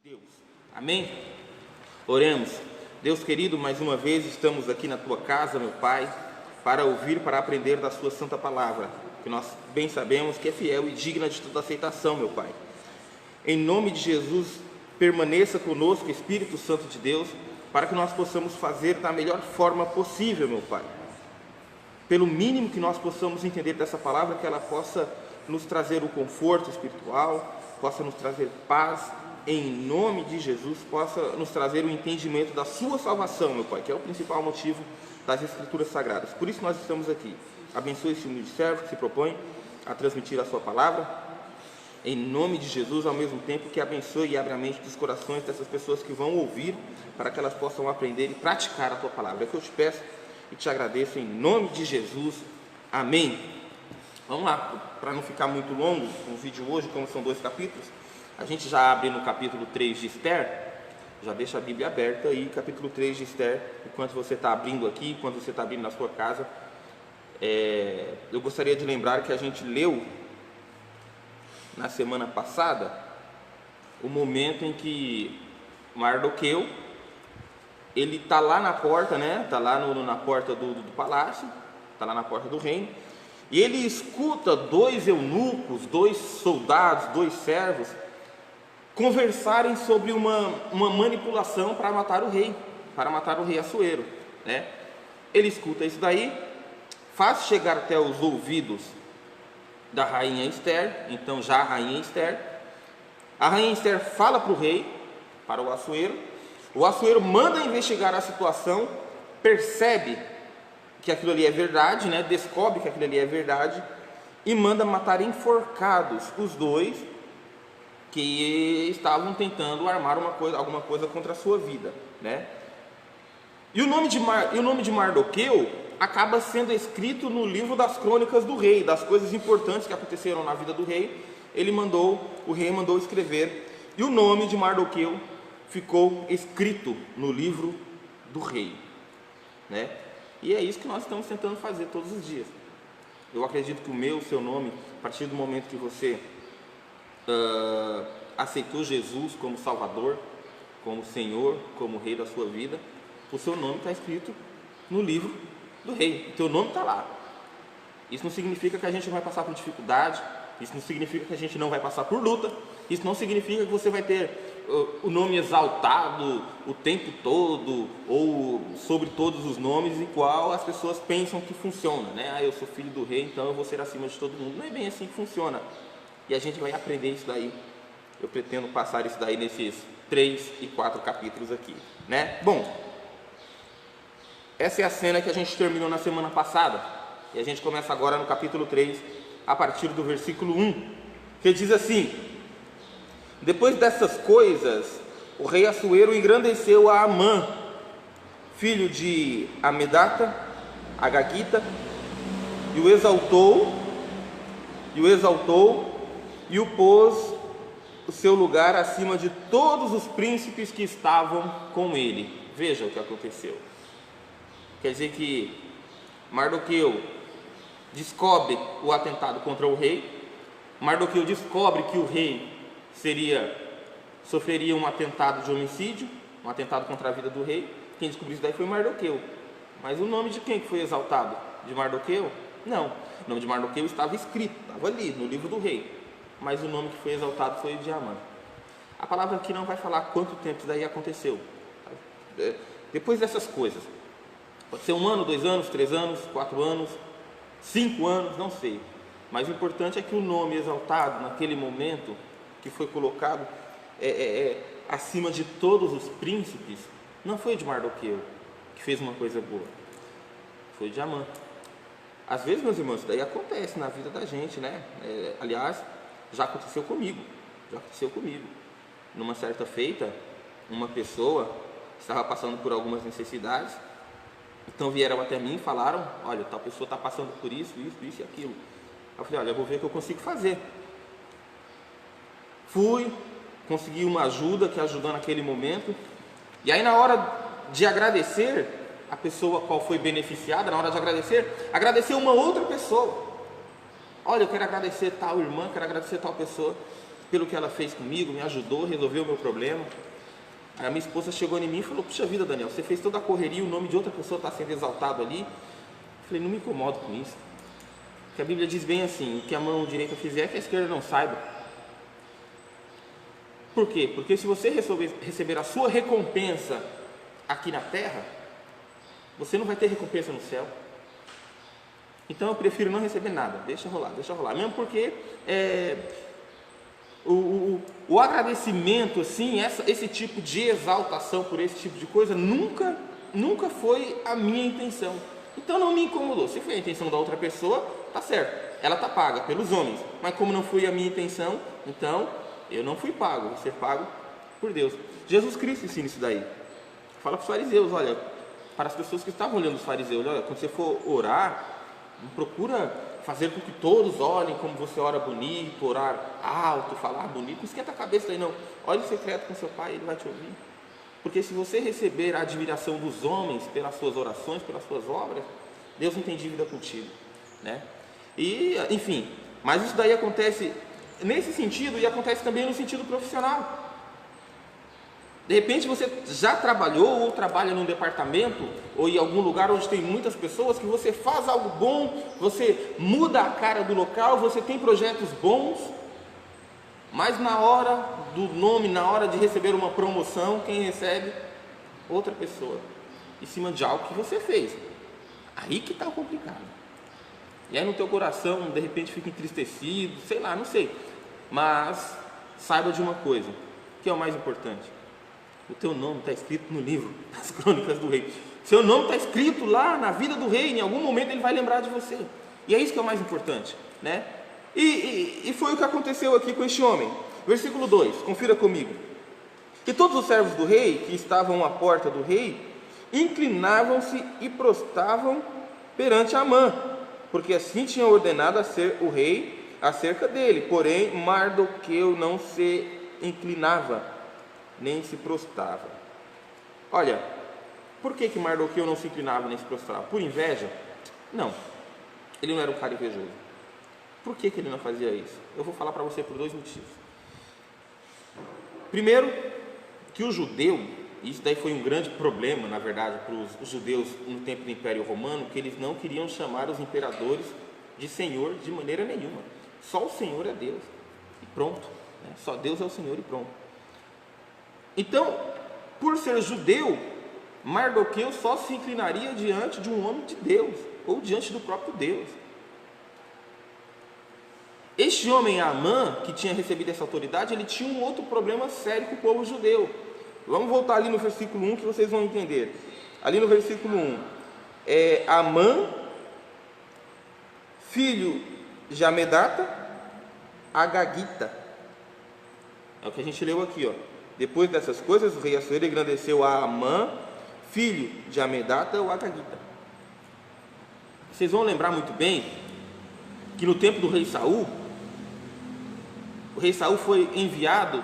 Deus. Amém? Oremos. Deus querido, mais uma vez estamos aqui na tua casa, meu Pai, para ouvir, para aprender da sua santa palavra, que nós bem sabemos que é fiel e digna de toda aceitação, meu Pai. Em nome de Jesus, permaneça conosco, Espírito Santo de Deus, para que nós possamos fazer da melhor forma possível, meu Pai. Pelo mínimo que nós possamos entender dessa palavra, que ela possa nos trazer o conforto espiritual, possa nos trazer paz, em nome de Jesus, possa nos trazer o entendimento da sua salvação, meu Pai, que é o principal motivo das Escrituras Sagradas. Por isso nós estamos aqui. Abençoe esse humilde servo que se propõe a transmitir a sua palavra, em nome de Jesus, ao mesmo tempo que abençoe e abra a mente dos corações dessas pessoas que vão ouvir, para que elas possam aprender e praticar a tua palavra. É o que eu te peço e te agradeço em nome de Jesus. Amém. Vamos lá, para não ficar muito longo o vídeo hoje, como são 2 capítulos, a gente já abre no capítulo 3 de Esther, já deixa a Bíblia aberta aí, capítulo 3 de Esther, enquanto você está abrindo aqui, enquanto você está abrindo na sua casa. Eu gostaria de lembrar que a gente leu, na semana passada, o momento em que Mardoqueu, ele está lá na porta, né? Está lá na porta do palácio, está lá na porta do reino, e ele escuta 2 eunucos, 2 soldados, 2 servos, conversarem sobre uma manipulação para matar o rei Assuero, né? Ele escuta isso daí, faz chegar até os ouvidos da rainha Esther, então já a rainha Esther fala para o rei, para o Assuero manda investigar a situação, percebe que aquilo ali é verdade, né? Descobre que aquilo ali é verdade e manda matar enforcados os 2 que estavam tentando armar alguma coisa contra a sua vida, né? E o nome de Mardoqueu acaba sendo escrito no livro das crônicas do rei, das coisas importantes que aconteceram na vida do rei. O rei mandou escrever, e o nome de Mardoqueu ficou escrito no livro do rei, né? E é isso que nós estamos tentando fazer todos os dias. Eu acredito que o seu nome, a partir do momento que você aceitou Jesus como Salvador, como Senhor, como Rei da sua vida, o seu nome está escrito no livro do rei, o teu nome está lá. Isso não significa que a gente não vai passar por dificuldade, isso não significa que a gente não vai passar por luta, isso não significa que você vai ter o nome exaltado o tempo todo, ou sobre todos os nomes, igual as pessoas pensam que funciona, né? Eu sou filho do rei, então eu vou ser acima de todo mundo. Não é bem assim que funciona, e a gente vai aprender isso daí. Eu pretendo passar isso daí nesses 3 e 4 capítulos aqui, né? Bom, essa é a cena que a gente terminou na semana passada, e a gente começa agora no capítulo 3, a partir do versículo 1, que diz assim: depois dessas coisas, o rei Assuero engrandeceu a Amã, filho de Amedata, Agagita, e o exaltou e o pôs o seu lugar acima de todos os príncipes que estavam com ele. Veja o que aconteceu. Quer dizer que Mardoqueu descobre o atentado contra o rei. Mardoqueu descobre que o rei sofreria um atentado de homicídio, um atentado contra a vida do rei. Quem descobriu isso daí foi Mardoqueu. Mas o nome de quem que foi exaltado? De Mardoqueu? Não. O nome de Mardoqueu estava escrito, estava ali no livro do rei. Mas o nome que foi exaltado foi o de Amã. A palavra aqui não vai falar quanto tempo isso daí aconteceu. Depois dessas coisas, pode ser 1 ano, 2 anos, 3 anos, 4 anos, 5 anos, não sei. Mas o importante é que o nome exaltado naquele momento, que foi colocado acima de todos os príncipes, não foi de Mardoqueu, que fez uma coisa boa, foi de Amã. Às vezes, meus irmãos, isso daí acontece na vida da gente, né? Aliás, já aconteceu comigo. Numa certa feita, uma pessoa estava passando por algumas necessidades, então vieram até mim e falaram: olha, tal pessoa está passando por isso e aquilo. Eu falei: olha, eu vou ver o que eu consigo fazer. Fui, consegui uma ajuda que ajudou naquele momento, e aí na hora de agradecer a pessoa qual foi beneficiada, na hora de agradecer uma outra pessoa. Olha, eu quero agradecer tal irmã, quero agradecer tal pessoa. pelo que ela fez comigo, me ajudou, resolveu o meu problema. Aí a minha esposa chegou em mim e falou: puxa vida, Daniel, você fez toda a correria, o nome de outra pessoa está sendo exaltado ali. Eu falei: não me incomodo com isso, porque a Bíblia diz bem assim: o que a mão direita fizer, que a esquerda não saiba. Por quê? Porque se você receber a sua recompensa aqui na terra, você não vai ter recompensa no céu. Então eu prefiro não receber nada, deixa rolar, mesmo porque o agradecimento, assim, esse tipo de exaltação por esse tipo de coisa, nunca foi a minha intenção. Então não me incomodou. Se foi a intenção da outra pessoa, tá certo, ela tá paga pelos homens, mas como não foi a minha intenção, então eu não fui pago, vou ser pago por Deus. Jesus Cristo ensina isso daí. Fala para os fariseus, olha, para as pessoas que estavam olhando os fariseus, olha, quando você for orar, não procura fazer com que todos olhem como você ora bonito, orar alto, falar bonito, não esquenta a cabeça aí não. Olhe em secreto com seu pai, ele vai te ouvir. Porque se você receber a admiração dos homens pelas suas orações, pelas suas obras, Deus não tem dívida contigo, né? E, enfim, mas isso daí acontece nesse sentido e acontece também no sentido profissional. De repente você já trabalhou ou trabalha num departamento ou em algum lugar onde tem muitas pessoas, que você faz algo bom, você muda a cara do local, você tem projetos bons, mas na hora do nome, na hora de receber uma promoção, quem recebe? Outra pessoa, em cima de algo que você fez. Aí que está complicado. E aí no teu coração, de repente, fica entristecido, sei lá, não sei. Mas saiba de uma coisa, que é o mais importante: o teu nome está escrito no livro das Crônicas do Rei. Seu nome está escrito lá na vida do rei, em algum momento ele vai lembrar de você. E é isso que é o mais importante, né? E foi o que aconteceu aqui com este homem. Versículo 2, confira comigo. Que todos os servos do rei, que estavam à porta do rei, inclinavam-se e prostravam perante Amã, porque assim tinha ordenado a ser o rei acerca dele. Porém, Mardoqueu não se inclinava, nem se prostrava. Olha, por que Mardoqueu não se inclinava nem se prostrava? Por inveja? Não, ele não era um cara invejoso. Por que ele não fazia isso? Eu vou falar para você por dois motivos. Primeiro, que o judeu, e isso daí foi um grande problema, na verdade, para os judeus no tempo do Império Romano, que eles não queriam chamar os imperadores de Senhor de maneira nenhuma. Só o Senhor é Deus, e pronto, né? Só Deus é o Senhor e pronto. Então, por ser judeu, Mardoqueu só se inclinaria diante de um homem de Deus, ou diante do próprio Deus. Este homem Amã, que tinha recebido essa autoridade, ele tinha um outro problema sério com o povo judeu. Vamos voltar ali no versículo 1 que vocês vão entender. Ali no versículo 1, Amã, filho de Amedata, Agagita. É o que a gente leu aqui, ó. Depois dessas coisas, o rei Assuero engrandeceu a Amã, filho de Amedata, o Agagita. Vocês vão lembrar muito bem que no tempo do rei Saul, o rei Saul foi enviado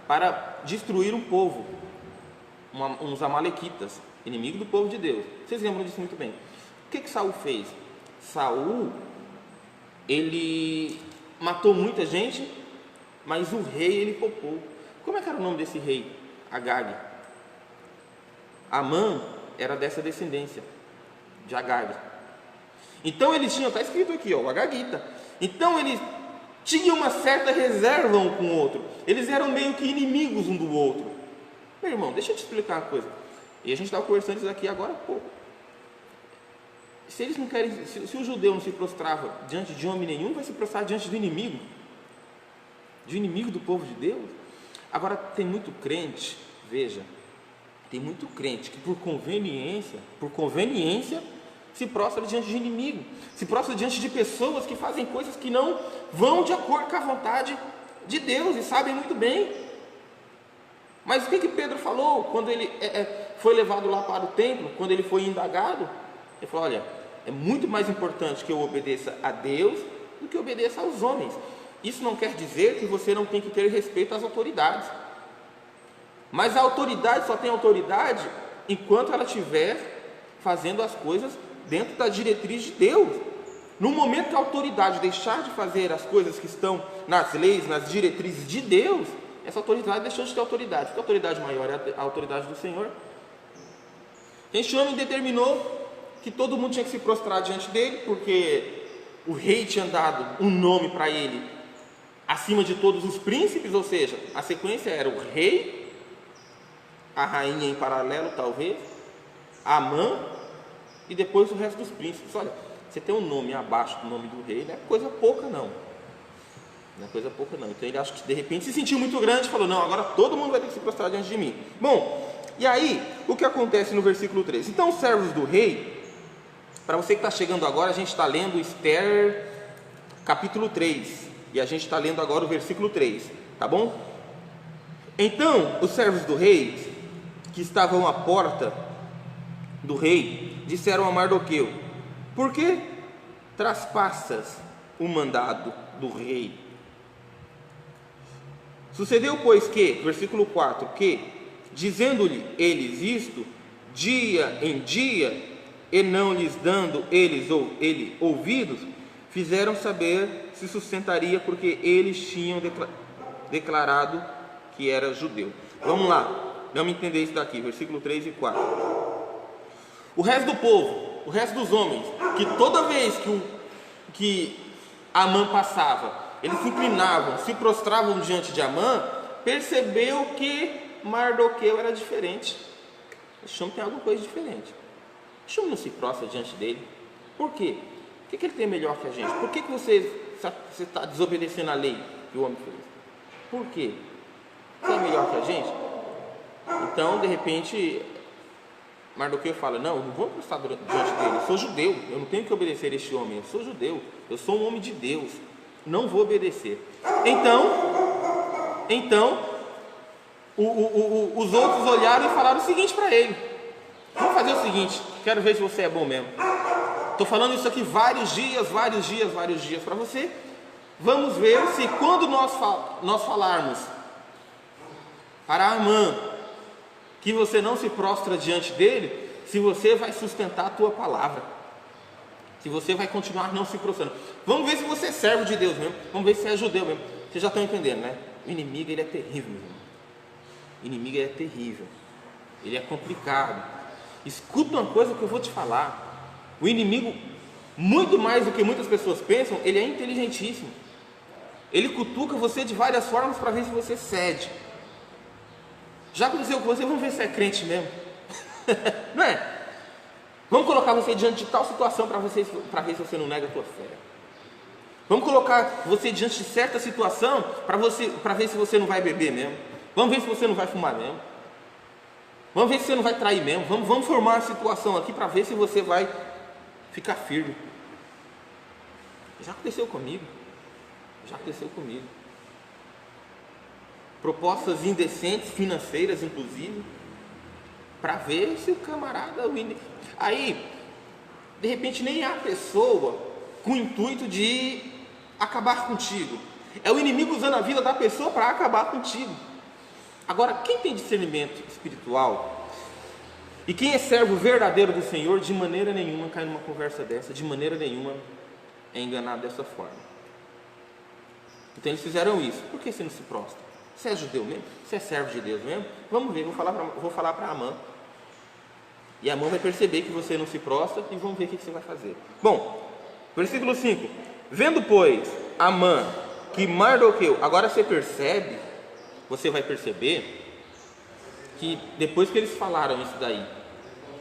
para destruir um povo, uns amalequitas, inimigo do povo de Deus. Vocês lembram disso muito bem. O que Saul fez? Saul, ele matou muita gente, mas o rei ele poupou. Como é que era o nome desse rei? Agag. Amã era dessa descendência de Agag. Então eles tinham, está escrito aqui, ó, o Agagita. Então eles tinham uma certa reserva um com o outro. Eles eram meio que inimigos um do outro. Meu irmão, deixa eu te explicar uma coisa. E a gente estava conversando isso aqui agora há pouco. Se eles não querem, se o judeu não se prostrava diante de homem nenhum, vai se prostrar diante do inimigo. De inimigo do povo de Deus. Agora tem muito crente, veja, tem muito crente que por conveniência se prostra diante de inimigo, se prostra diante de pessoas que fazem coisas que não vão de acordo com a vontade de Deus e sabem muito bem. Mas o que Pedro falou quando ele foi levado lá para o templo, quando ele foi indagado? Ele falou: olha, é muito mais importante que eu obedeça a Deus do que obedeça aos homens. Isso não quer dizer que você não tem que ter respeito às autoridades, mas a autoridade só tem autoridade enquanto ela estiver fazendo as coisas dentro da diretriz de Deus. No momento que a autoridade deixar de fazer as coisas que estão nas leis, nas diretrizes de Deus, essa autoridade deixou de ter autoridade, porque a autoridade maior é a autoridade do Senhor. Este homem determinou que todo mundo tinha que se prostrar diante dele, porque o rei tinha dado um nome para ele acima de todos os príncipes, ou seja, a sequência era o rei, a rainha em paralelo talvez, Amã e depois o resto dos príncipes. Olha, você tem um nome abaixo do nome do rei, não é coisa pouca não. Não é coisa pouca não. Então ele acho que de repente se sentiu muito grande e falou, não, agora todo mundo vai ter que se prostrar diante de mim. Bom, e aí, o que acontece no versículo 3? Então os servos do rei, para você que está chegando agora, a gente está lendo Esther capítulo 3, e a gente está lendo agora o versículo 3, tá bom? Então os servos do rei, que estavam à porta do rei, disseram a Mardoqueu, por que traspassas o mandado do rei? Sucedeu, pois, que, versículo 4, que, dizendo-lhe eles isto, dia em dia, e não lhes dando ele ouvidos, fizeram saber se sustentaria, porque eles tinham declarado que era judeu. Vamos lá, vamos entender isso daqui, versículo 3 e 4. O resto do povo, o resto dos homens, que toda vez que Amã passava, eles se inclinavam, se prostravam diante de Amã, percebeu que Mardoqueu era diferente. Esse homem tem alguma coisa diferente. Esse homem não se prostra diante dele. Por quê? O que ele tem melhor que a gente? Por que você está desobedecendo a lei que o homem fez? Por quê? Você é melhor que a gente? Então, de repente, Mardoqueu fala, não, eu não vou prostrar diante dele, eu sou judeu, eu não tenho que obedecer a este homem, eu sou judeu, eu sou um homem de Deus, não vou obedecer. Então os outros olharam e falaram o seguinte para ele, vamos fazer o seguinte, quero ver se você é bom mesmo, estou falando isso aqui vários dias para você, vamos ver se quando nós falarmos para Amã que você não se prostra diante dele, se você vai sustentar a tua palavra, se você vai continuar não se prostrando. Vamos ver se você é servo de Deus mesmo, vamos ver se é judeu mesmo. Vocês já estão entendendo, né? O inimigo, ele é terrível, meu irmão. O inimigo é terrível, ele é complicado. Escuta uma coisa que eu vou te falar, o inimigo, muito mais do que muitas pessoas pensam, ele é inteligentíssimo. Ele cutuca você de várias formas para ver se você cede. Já aconteceu com você, vamos ver se é crente mesmo. Não é? Vamos colocar você diante de tal situação para ver se você não nega a tua fé. Vamos colocar você diante de certa situação para ver se você não vai beber mesmo. Vamos ver se você não vai fumar mesmo. Vamos ver se você não vai trair mesmo. Vamos formar uma situação aqui para ver se você vai ficar firme. Já aconteceu comigo. Propostas indecentes, financeiras inclusive, para ver se o camarada... Aí, de repente, nem há pessoa com o intuito de acabar contigo. É o inimigo usando a vida da pessoa para acabar contigo. Agora, quem tem discernimento espiritual e quem é servo verdadeiro do Senhor, de maneira nenhuma cai numa conversa dessa, de maneira nenhuma é enganado dessa forma. Então eles fizeram isso. Por que você não se prostra? Você é judeu mesmo? Você é servo de Deus mesmo? Vamos ver, vou falar para Amã. E Amã vai perceber que você não se prostra e vamos ver o que você vai fazer. Bom, versículo 5. Vendo, pois, Amã que Mardoqueu... Agora você vai perceber que depois que eles falaram isso daí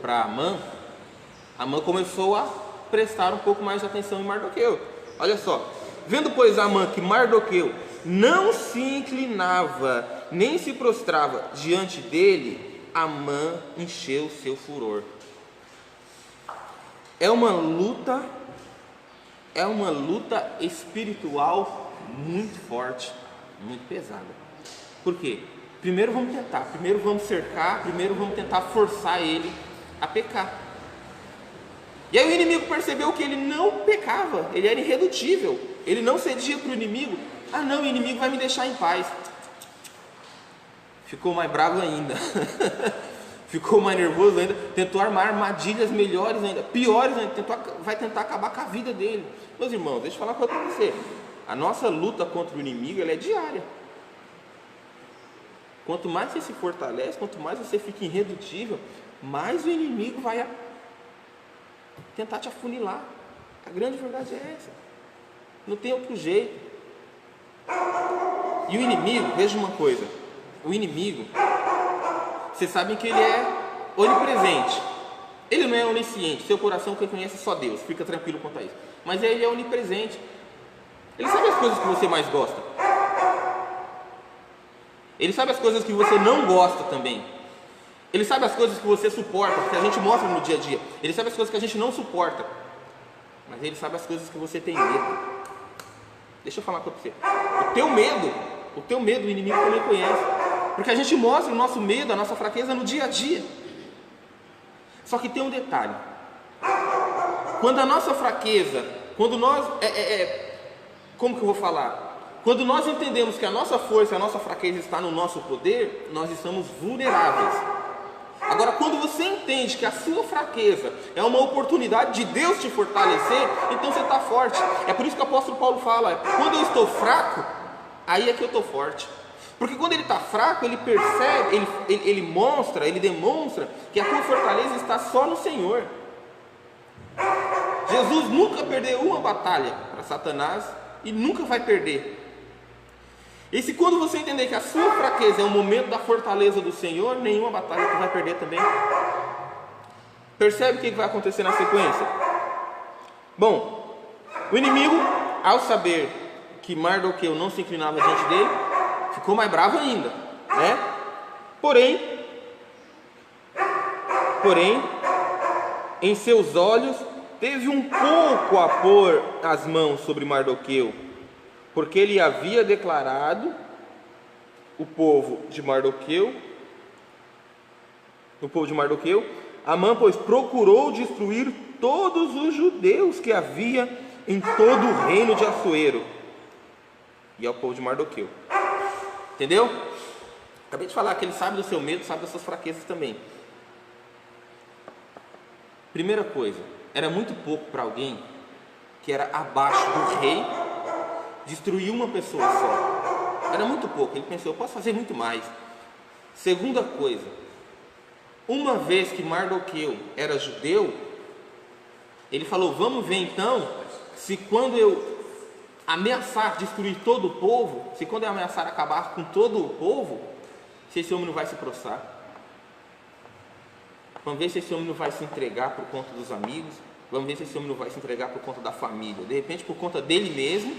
para Amã começou a prestar um pouco mais de atenção em Mardoqueu. Olha só. Vendo, pois, Amã que Mardoqueu não se inclinava, nem se prostrava diante dele, Amã encheu seu furor. É uma luta espiritual muito forte, muito pesada. Por quê? Primeiro vamos cercar, primeiro vamos tentar forçar ele a pecar. E aí o inimigo percebeu que ele não pecava, ele era irredutível, ele não cedia para o inimigo. Ah não, o inimigo vai me deixar em paz. Ficou mais bravo ainda. ficou mais nervoso ainda, tentou armar armadilhas melhores ainda, piores ainda, vai tentar acabar com a vida dele. Meus irmãos, deixa eu falar uma coisa para você. A nossa luta contra o inimigo, ela é diária. Quanto mais você se fortalece, quanto mais você fica irredutível, mais o inimigo vai tentar te afunilar. A grande verdade é essa. Não tem outro jeito. E o inimigo, veja uma coisa, o inimigo, vocês sabem que ele é onipresente. Ele não é onisciente, seu coração quem conhece é só Deus, fica tranquilo quanto a isso. Mas ele é onipresente. Ele sabe as coisas que você mais gosta. Ele sabe as coisas que você não gosta também. Ele sabe as coisas que você suporta, que a gente mostra no dia a dia. Ele sabe as coisas que a gente não suporta. Mas ele sabe as coisas que você tem medo. Deixa eu falar com você. O teu medo o inimigo também conhece. Porque a gente mostra o nosso medo, a nossa fraqueza no dia a dia. Só que tem um detalhe. Quando a nossa fraqueza, quando nós... como que eu vou falar? Quando nós entendemos que a nossa força, a nossa fraqueza está no nosso poder, nós estamos vulneráveis. Agora, quando você entende que a sua fraqueza é uma oportunidade de Deus te fortalecer, então você está forte. É por isso que o apóstolo Paulo fala, quando eu estou fraco, aí é que eu estou forte. Porque quando ele está fraco, ele percebe, ele demonstra que a tua fortaleza está só no Senhor. Jesus nunca perdeu uma batalha para Satanás e nunca vai perder. E se quando você entender que a sua fraqueza é o momento da fortaleza do Senhor, nenhuma batalha tu vai perder também. Percebe o que vai acontecer na sequência? Bom, o inimigo, ao saber que Mardoqueu não se inclinava diante dele, ficou mais bravo ainda, né? Porém, em seus olhos teve um pouco a pôr as mãos sobre Mardoqueu, porque ele havia declarado o povo de Mardoqueu, Amã, pois procurou destruir todos os judeus que havia em todo o reino de Assuero, e ao povo de Mardoqueu. Entendeu? Acabei de falar que ele sabe do seu medo, sabe das suas fraquezas também. Primeira coisa, era muito pouco para alguém que era abaixo do rei destruir uma pessoa só. Era muito pouco. Ele pensou, eu posso fazer muito mais. Segunda coisa, uma vez que Mardoqueu era judeu, ele falou, vamos ver então se quando eu ameaçar destruir todo o povo, se quando eu ameaçar acabar com todo o povo, se esse homem não vai se prostrar. Vamos ver se esse homem não vai se entregar por conta dos amigos. Vamos ver se esse homem não vai se entregar por conta da família. De repente, por conta dele mesmo,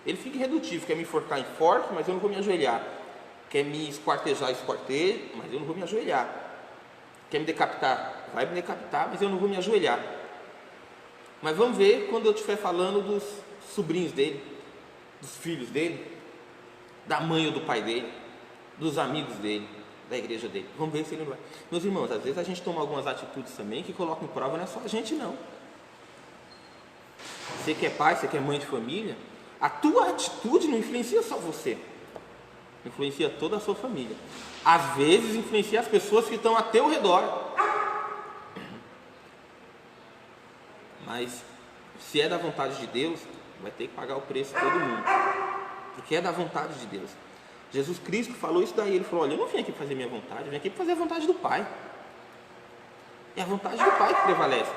ele fica irredutível. Quer me enforcar em forte, mas eu não vou me ajoelhar. Quer me esquartejar, esquartejo, mas eu não vou me ajoelhar. Quer me decapitar? Vai me decapitar, mas eu não vou me ajoelhar. Mas vamos ver quando eu estiver falando dos sobrinhos dele, dos filhos dele, da mãe ou do pai dele, dos amigos dele, da igreja dele. Vamos ver se ele não vai. Meus irmãos, às vezes a gente toma algumas atitudes também que colocam em prova, não é só a gente não. Você que é pai, você que é mãe de família, a tua atitude não influencia só você, influencia toda a sua família. Às vezes influencia as pessoas que estão a teu redor. Mas se é da vontade de Deus, vai ter que pagar o preço todo mundo, porque é da vontade de Deus. Jesus Cristo falou isso daí, ele falou, olha, eu não vim aqui para fazer minha vontade, eu vim aqui para fazer a vontade do Pai. É a vontade do Pai que prevalece.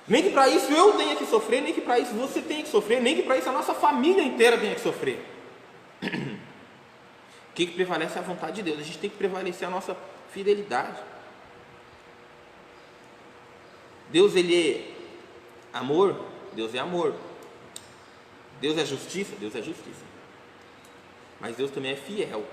Nem que para isso eu tenha que sofrer, nem que para isso você tenha que sofrer, nem que para isso a nossa família inteira tenha que sofrer. O que prevalece é a vontade de Deus. A gente tem que prevalecer a nossa fidelidade. Deus, ele é amor, Deus é amor. Deus é justiça, Deus é justiça. Mas Deus também é fiel.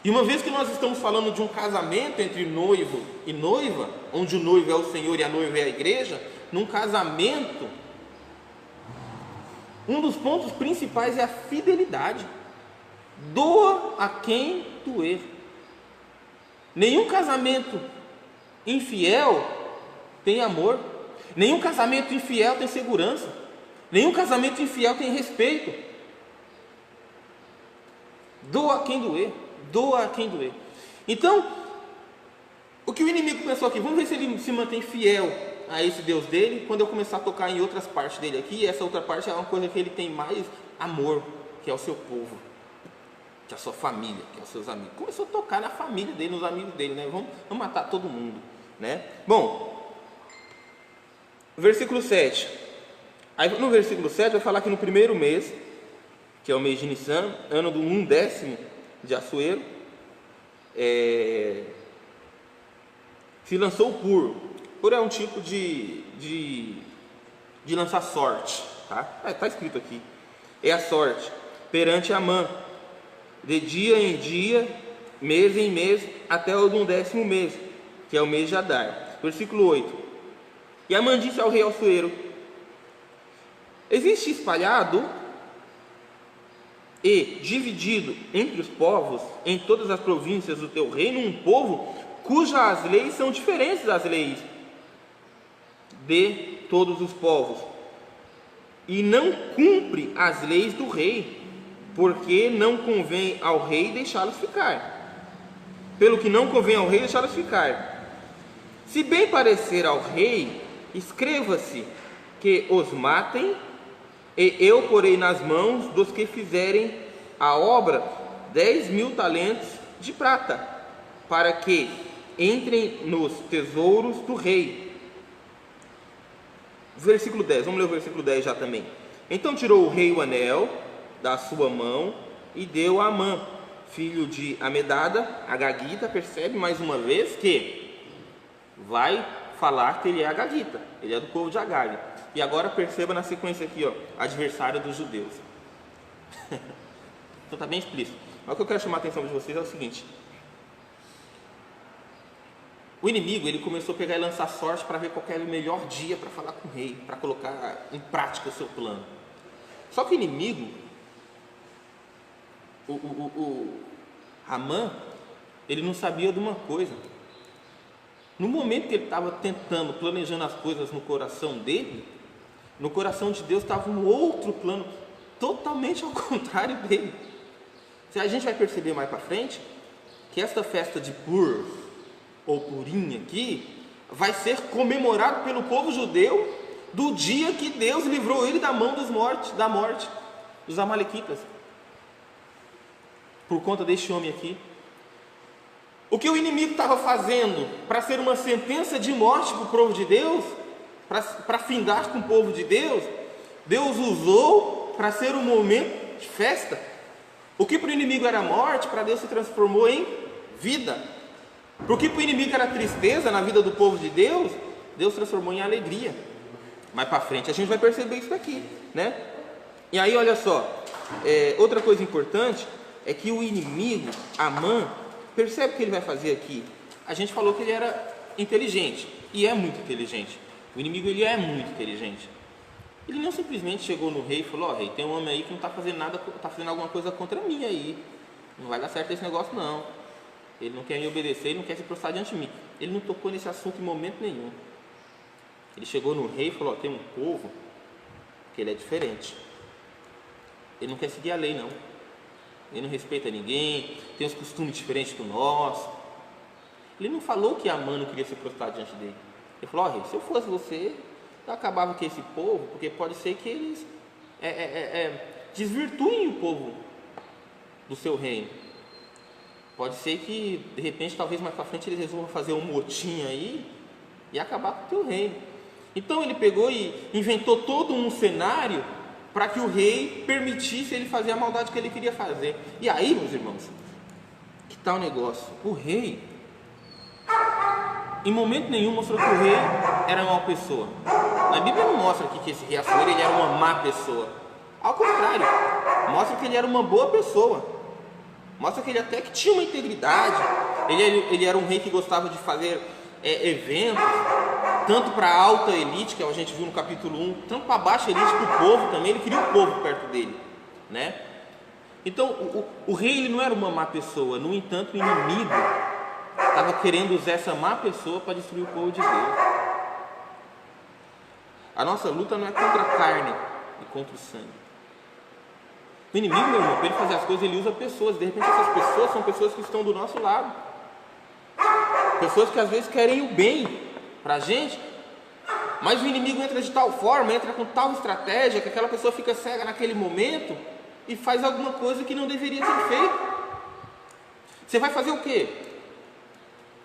E uma vez que nós estamos falando de um casamento entre noivo e noiva, onde o noivo é o Senhor e a noiva é a igreja, num casamento, um dos pontos principais é a fidelidade. Doa a quem doer. Nenhum casamento infiel tem amor. Nenhum casamento infiel tem segurança. Nenhum casamento infiel tem respeito. Doa a quem doer. Doa a quem doer. Então, O que o inimigo pensou aqui? Vamos ver se ele se mantém fiel a esse Deus dele, quando eu começar a tocar em outras partes dele aqui. Essa outra parte é uma coisa que ele tem mais amor, que é o seu povo, que é a sua família, que é os seus amigos. Começou a tocar na família dele, nos amigos dele, né? Vamos matar todo mundo, né? Bom, versículo 7. Aí no versículo 7 vai falar que no primeiro mês, que é o mês de Nissan, ano do 1/10 de Assuero, se lançou o Pur. Pur é um tipo de lançar sorte, tá? Está escrito aqui. É a sorte perante Amã, de dia em dia, mês em mês, até o 11º mês, que é o mês de Adar. Versículo 8. E Amã disse ao rei Assuero: existe espalhado e dividido entre os povos, em todas as províncias do teu reino, um povo cujas leis são diferentes das leis de todos os povos, e não cumpre as leis do rei, porque não convém ao rei deixá-los ficar. Pelo que não convém ao rei deixá-los ficar. Se bem parecer ao rei, escreva-se que os matem, e eu porei nas mãos dos que fizerem a obra 10.000 talentos de prata, para que entrem nos tesouros do rei. Versículo 10, vamos ler o versículo 10 já também. Então tirou o rei o anel da sua mão e deu a Amã, filho de Amedada, Agagita. Percebe mais uma vez que vai falar que ele é Agagita, ele é do povo de Agag. E agora perceba na sequência aqui, ó, adversário dos judeus. Então está bem explícito. Mas o que eu quero chamar a atenção de vocês é o seguinte: o inimigo, ele começou a pegar e lançar sorte para ver qual era o melhor dia para falar com o rei, para colocar em prática o seu plano. Só que o inimigo, o Amã, ele não sabia de uma coisa. No momento que ele estava tentando, planejando as coisas no coração dele, no coração de Deus estava um outro plano, totalmente ao contrário dele. Se a gente vai perceber mais para frente, que esta festa de Pur, ou Purim aqui, vai ser comemorado pelo povo judeu do dia que Deus livrou ele da mão da morte dos amalequitas, por conta deste homem aqui. O que o inimigo estava fazendo para ser uma sentença de morte para o povo de Deus, para findar com o povo de Deus, Deus usou para ser um momento de festa. O que para o inimigo era morte, para Deus se transformou em vida. Porque para o inimigo era tristeza na vida do povo de Deus, Deus transformou em alegria. Mais para frente a gente vai perceber isso daqui, né? E aí olha só, outra coisa importante é que o inimigo, Amã, percebe o que ele vai fazer aqui. A gente falou que ele era inteligente, e é muito inteligente. O inimigo, ele é muito inteligente. Ele não simplesmente chegou no rei e falou: ó, rei, tem um homem aí que não está fazendo nada, está fazendo alguma coisa contra mim aí, não vai dar certo esse negócio não. Ele não quer me obedecer, ele não quer se prostrar diante de mim. Ele não tocou nesse assunto em momento nenhum. Ele chegou no rei e falou: ó, tem um povo que ele é diferente, ele não quer seguir a lei não, ele não respeita ninguém, tem uns costumes diferentes do nosso. Ele não falou que Amã não queria se prostrar diante dele. Ele falou: ó, rei, se eu fosse você, eu acabava com esse povo, porque pode ser que eles desvirtuem o povo do seu reino. Pode ser que, de repente, talvez mais para frente, eles resolvam fazer um motim aí e acabar com o teu reino. Então ele pegou e inventou todo um cenário para que o rei permitisse ele fazer a maldade que ele queria fazer. E aí, meus irmãos, que tal o negócio? O rei, em momento nenhum, mostrou que o rei era uma má pessoa. A Bíblia não mostra aqui que esse rei Assuero, ele era uma má pessoa. Ao contrário, mostra que ele era uma boa pessoa. Mostra que ele até que tinha uma integridade. Ele era um rei que gostava de fazer eventos, tanto para a alta elite, que a gente viu no capítulo 1, tanto para a baixa elite, para o povo também. Ele queria o povo perto dele, né? Então o rei, ele não era uma má pessoa. No entanto, o inimigo estava querendo usar essa má pessoa para destruir o povo de Deus. A nossa luta não é contra a carne e contra o sangue. O inimigo, meu irmão, para ele fazer as coisas, ele usa pessoas. De repente essas pessoas são pessoas que estão do nosso lado. pessoas que às vezes querem o bem para a gente, mas o inimigo entra de tal forma, entra com tal estratégia, que aquela pessoa fica cega naquele momento e faz alguma coisa que não deveria ter feito. Você vai fazer o quê?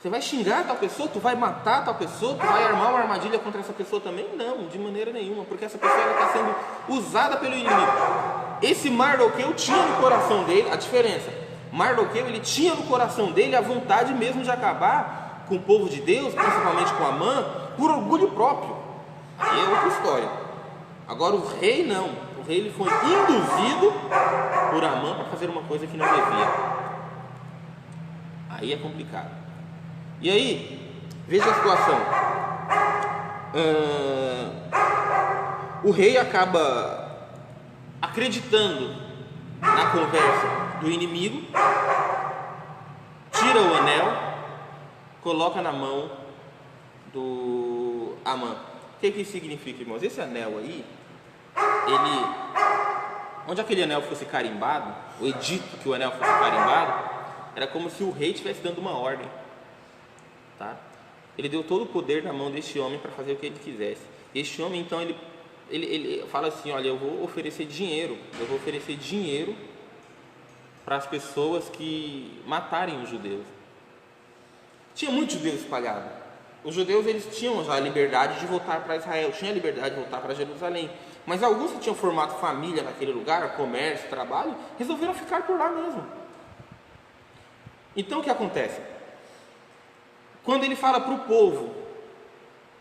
Você vai xingar tal pessoa? Tu vai matar tal pessoa? Tu vai armar uma armadilha contra essa pessoa também? Não, de maneira nenhuma, porque essa pessoa está sendo usada pelo inimigo. Esse Mardoqueu tinha no coração dele, a diferença, Mardoqueu, ele tinha no coração dele a vontade mesmo de acabar com o povo de Deus, principalmente com Amã, por orgulho próprio. Aí é outra história. Agora o rei não, o rei ele foi induzido por Amã para fazer uma coisa que não devia. Aí é complicado. E aí, veja a situação. O rei acaba acreditando na conversa do inimigo, tira o anel, coloca na mão do Amã. O que isso significa, irmãos? Esse anel aí, onde aquele anel fosse carimbado, o edito que o anel fosse carimbado, era como se o rei estivesse dando uma ordem. Tá? Ele deu todo o poder na mão deste homem para fazer o que ele quisesse. Este homem, então, ele fala assim: olha, eu vou oferecer dinheiro para as pessoas que matarem os judeus. Tinha muitos judeus espalhados. Os judeus, eles tinham já a liberdade de voltar para Israel, tinham a liberdade de voltar para Jerusalém, mas alguns que tinham formado família naquele lugar, comércio, trabalho, resolveram ficar por lá mesmo. Então o que acontece? Quando ele fala para o povo,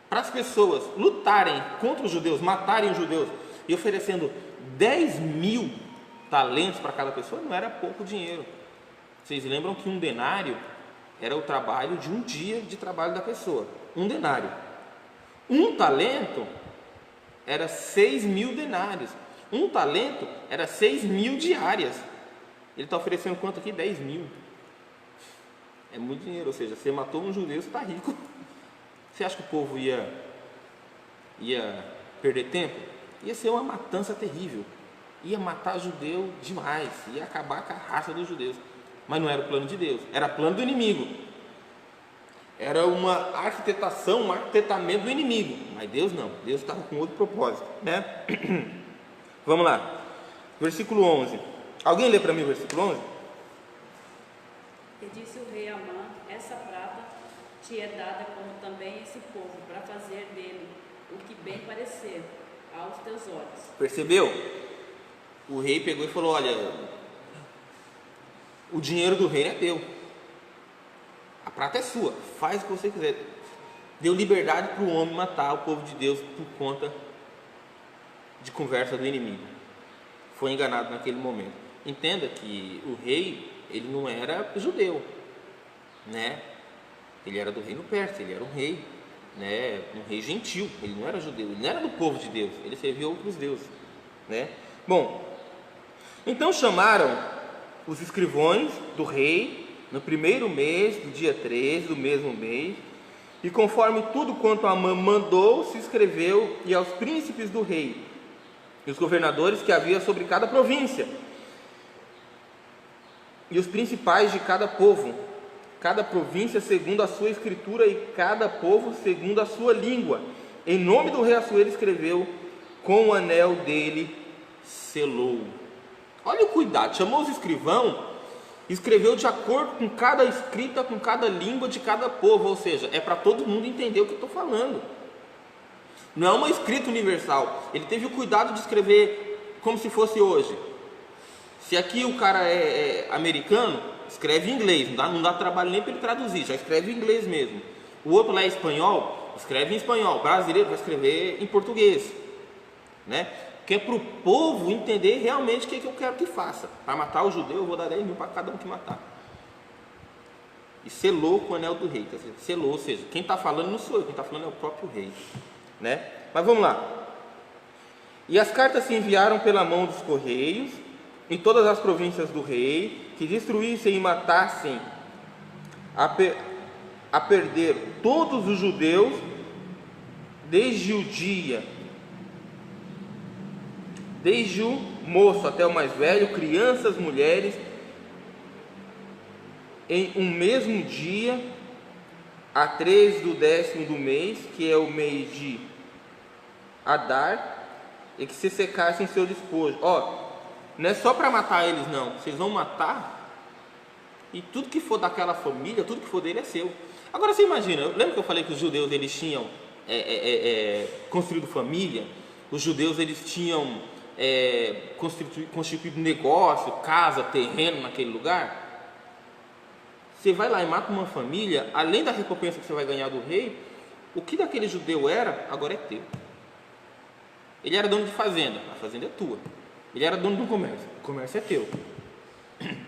para as pessoas lutarem contra os judeus, matarem os judeus, e oferecendo 10.000 talentos para cada pessoa, não era pouco dinheiro. Vocês lembram que um denário era o trabalho de um dia de trabalho da pessoa, um denário. Um talento era 6.000 denários. Um talento era 6.000 diárias. Ele está oferecendo quanto aqui? 10.000. É muito dinheiro, ou seja, você matou um judeu, você está rico. Você acha que o povo ia perder tempo? Ia ser uma matança terrível. Ia matar judeu demais, ia acabar com a raça dos judeus. Mas não era o plano de Deus, era plano do inimigo. Era uma arquitetação, um arquitetamento do inimigo. Mas Deus não, Deus estava com outro propósito, né? Vamos lá, versículo 11. Alguém lê para mim o versículo 11? E disse o rei Amã: essa prata te é dada como também esse povo, para fazer dele o que bem parecer aos teus olhos. Percebeu? O rei pegou e falou: olha, o dinheiro do rei é teu, a prata é sua, faz o que você quiser. Deu liberdade para o homem matar o povo de Deus por conta de conversa do inimigo. Foi enganado naquele momento. Entenda que o rei, ele não era judeu, né? Ele era do reino persa, ele era um rei, né? Um rei gentil, ele não era judeu, ele não era do povo de Deus, ele servia outros deuses, né? Bom, então chamaram os escrivães do rei no primeiro mês, do dia 13 do mesmo mês, e conforme tudo quanto Amã mandou, se escreveu, e aos príncipes do rei, e os governadores que havia sobre cada província, e os principais de cada povo, cada província segundo a sua escritura, e cada povo segundo a sua língua. Em nome do rei Assuero escreveu, com o anel dele selou. Olha o cuidado, chamou os escrivãos, escreveu de acordo com cada escrita, com cada língua de cada povo, ou seja, é para todo mundo entender o que eu estou falando. Não é uma escrita universal. Ele teve o cuidado de escrever como se fosse hoje. Se aqui o cara é americano, escreve em inglês, não dá trabalho nem para ele traduzir, já escreve em inglês mesmo. O outro lá é espanhol, escreve em espanhol. O brasileiro vai escrever em português, né? Que é para o povo entender realmente o que eu quero que faça. Para matar o judeu, eu vou dar 10.000 para cada um que matar. E selou com o anel do rei. Selou, ou seja, quem está falando não sou eu, quem está falando é o próprio rei, né? Mas vamos lá. E as cartas se enviaram pela mão dos correios em todas as províncias do rei, que destruíssem e matassem a perder todos os judeus, desde o moço até o mais velho, crianças, mulheres, em um mesmo dia, a 3 do 10º do mês, que é o mês de Adar, e que se secassem seu despojo. Não é só para matar eles, não. Vocês vão matar, e tudo que for daquela família, tudo que for dele é seu. Agora você imagina, lembra que eu falei que os judeus eles tinham construído família? Os judeus eles tinham constituído negócio, casa, terreno naquele lugar. Você vai lá e mata uma família, além da recompensa que você vai ganhar do rei, o que daquele judeu era, agora é teu. Ele era dono de fazenda, a fazenda é tua. Ele era dono de um comércio, o comércio é teu.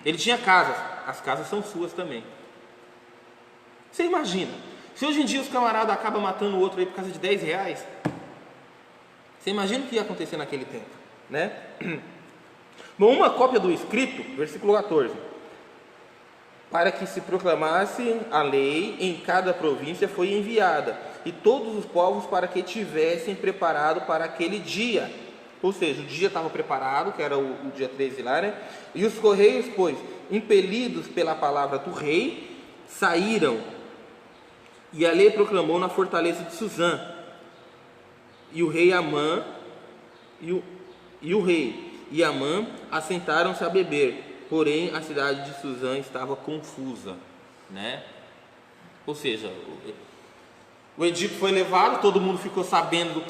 Ele tinha casas, as casas são suas também. Você imagina, se hoje em dia os camaradas acabam matando o outro aí por causa de 10 reais, você imagina o que ia acontecer naquele tempo, né? Bom, uma cópia do escrito, versículo 14, para que se proclamasse a lei em cada província foi enviada, e todos os povos para que tivessem preparado para aquele dia. Ou seja, o dia estava preparado, que era o dia 13 lá, né? E os correios, pois, impelidos pela palavra do rei, saíram, e a lei proclamou na fortaleza de Suzã. E o rei Amã e o rei e Amã assentaram-se a beber, porém a cidade de Suzã estava confusa, né? Ou seja, o edito foi levado, todo mundo ficou sabendo do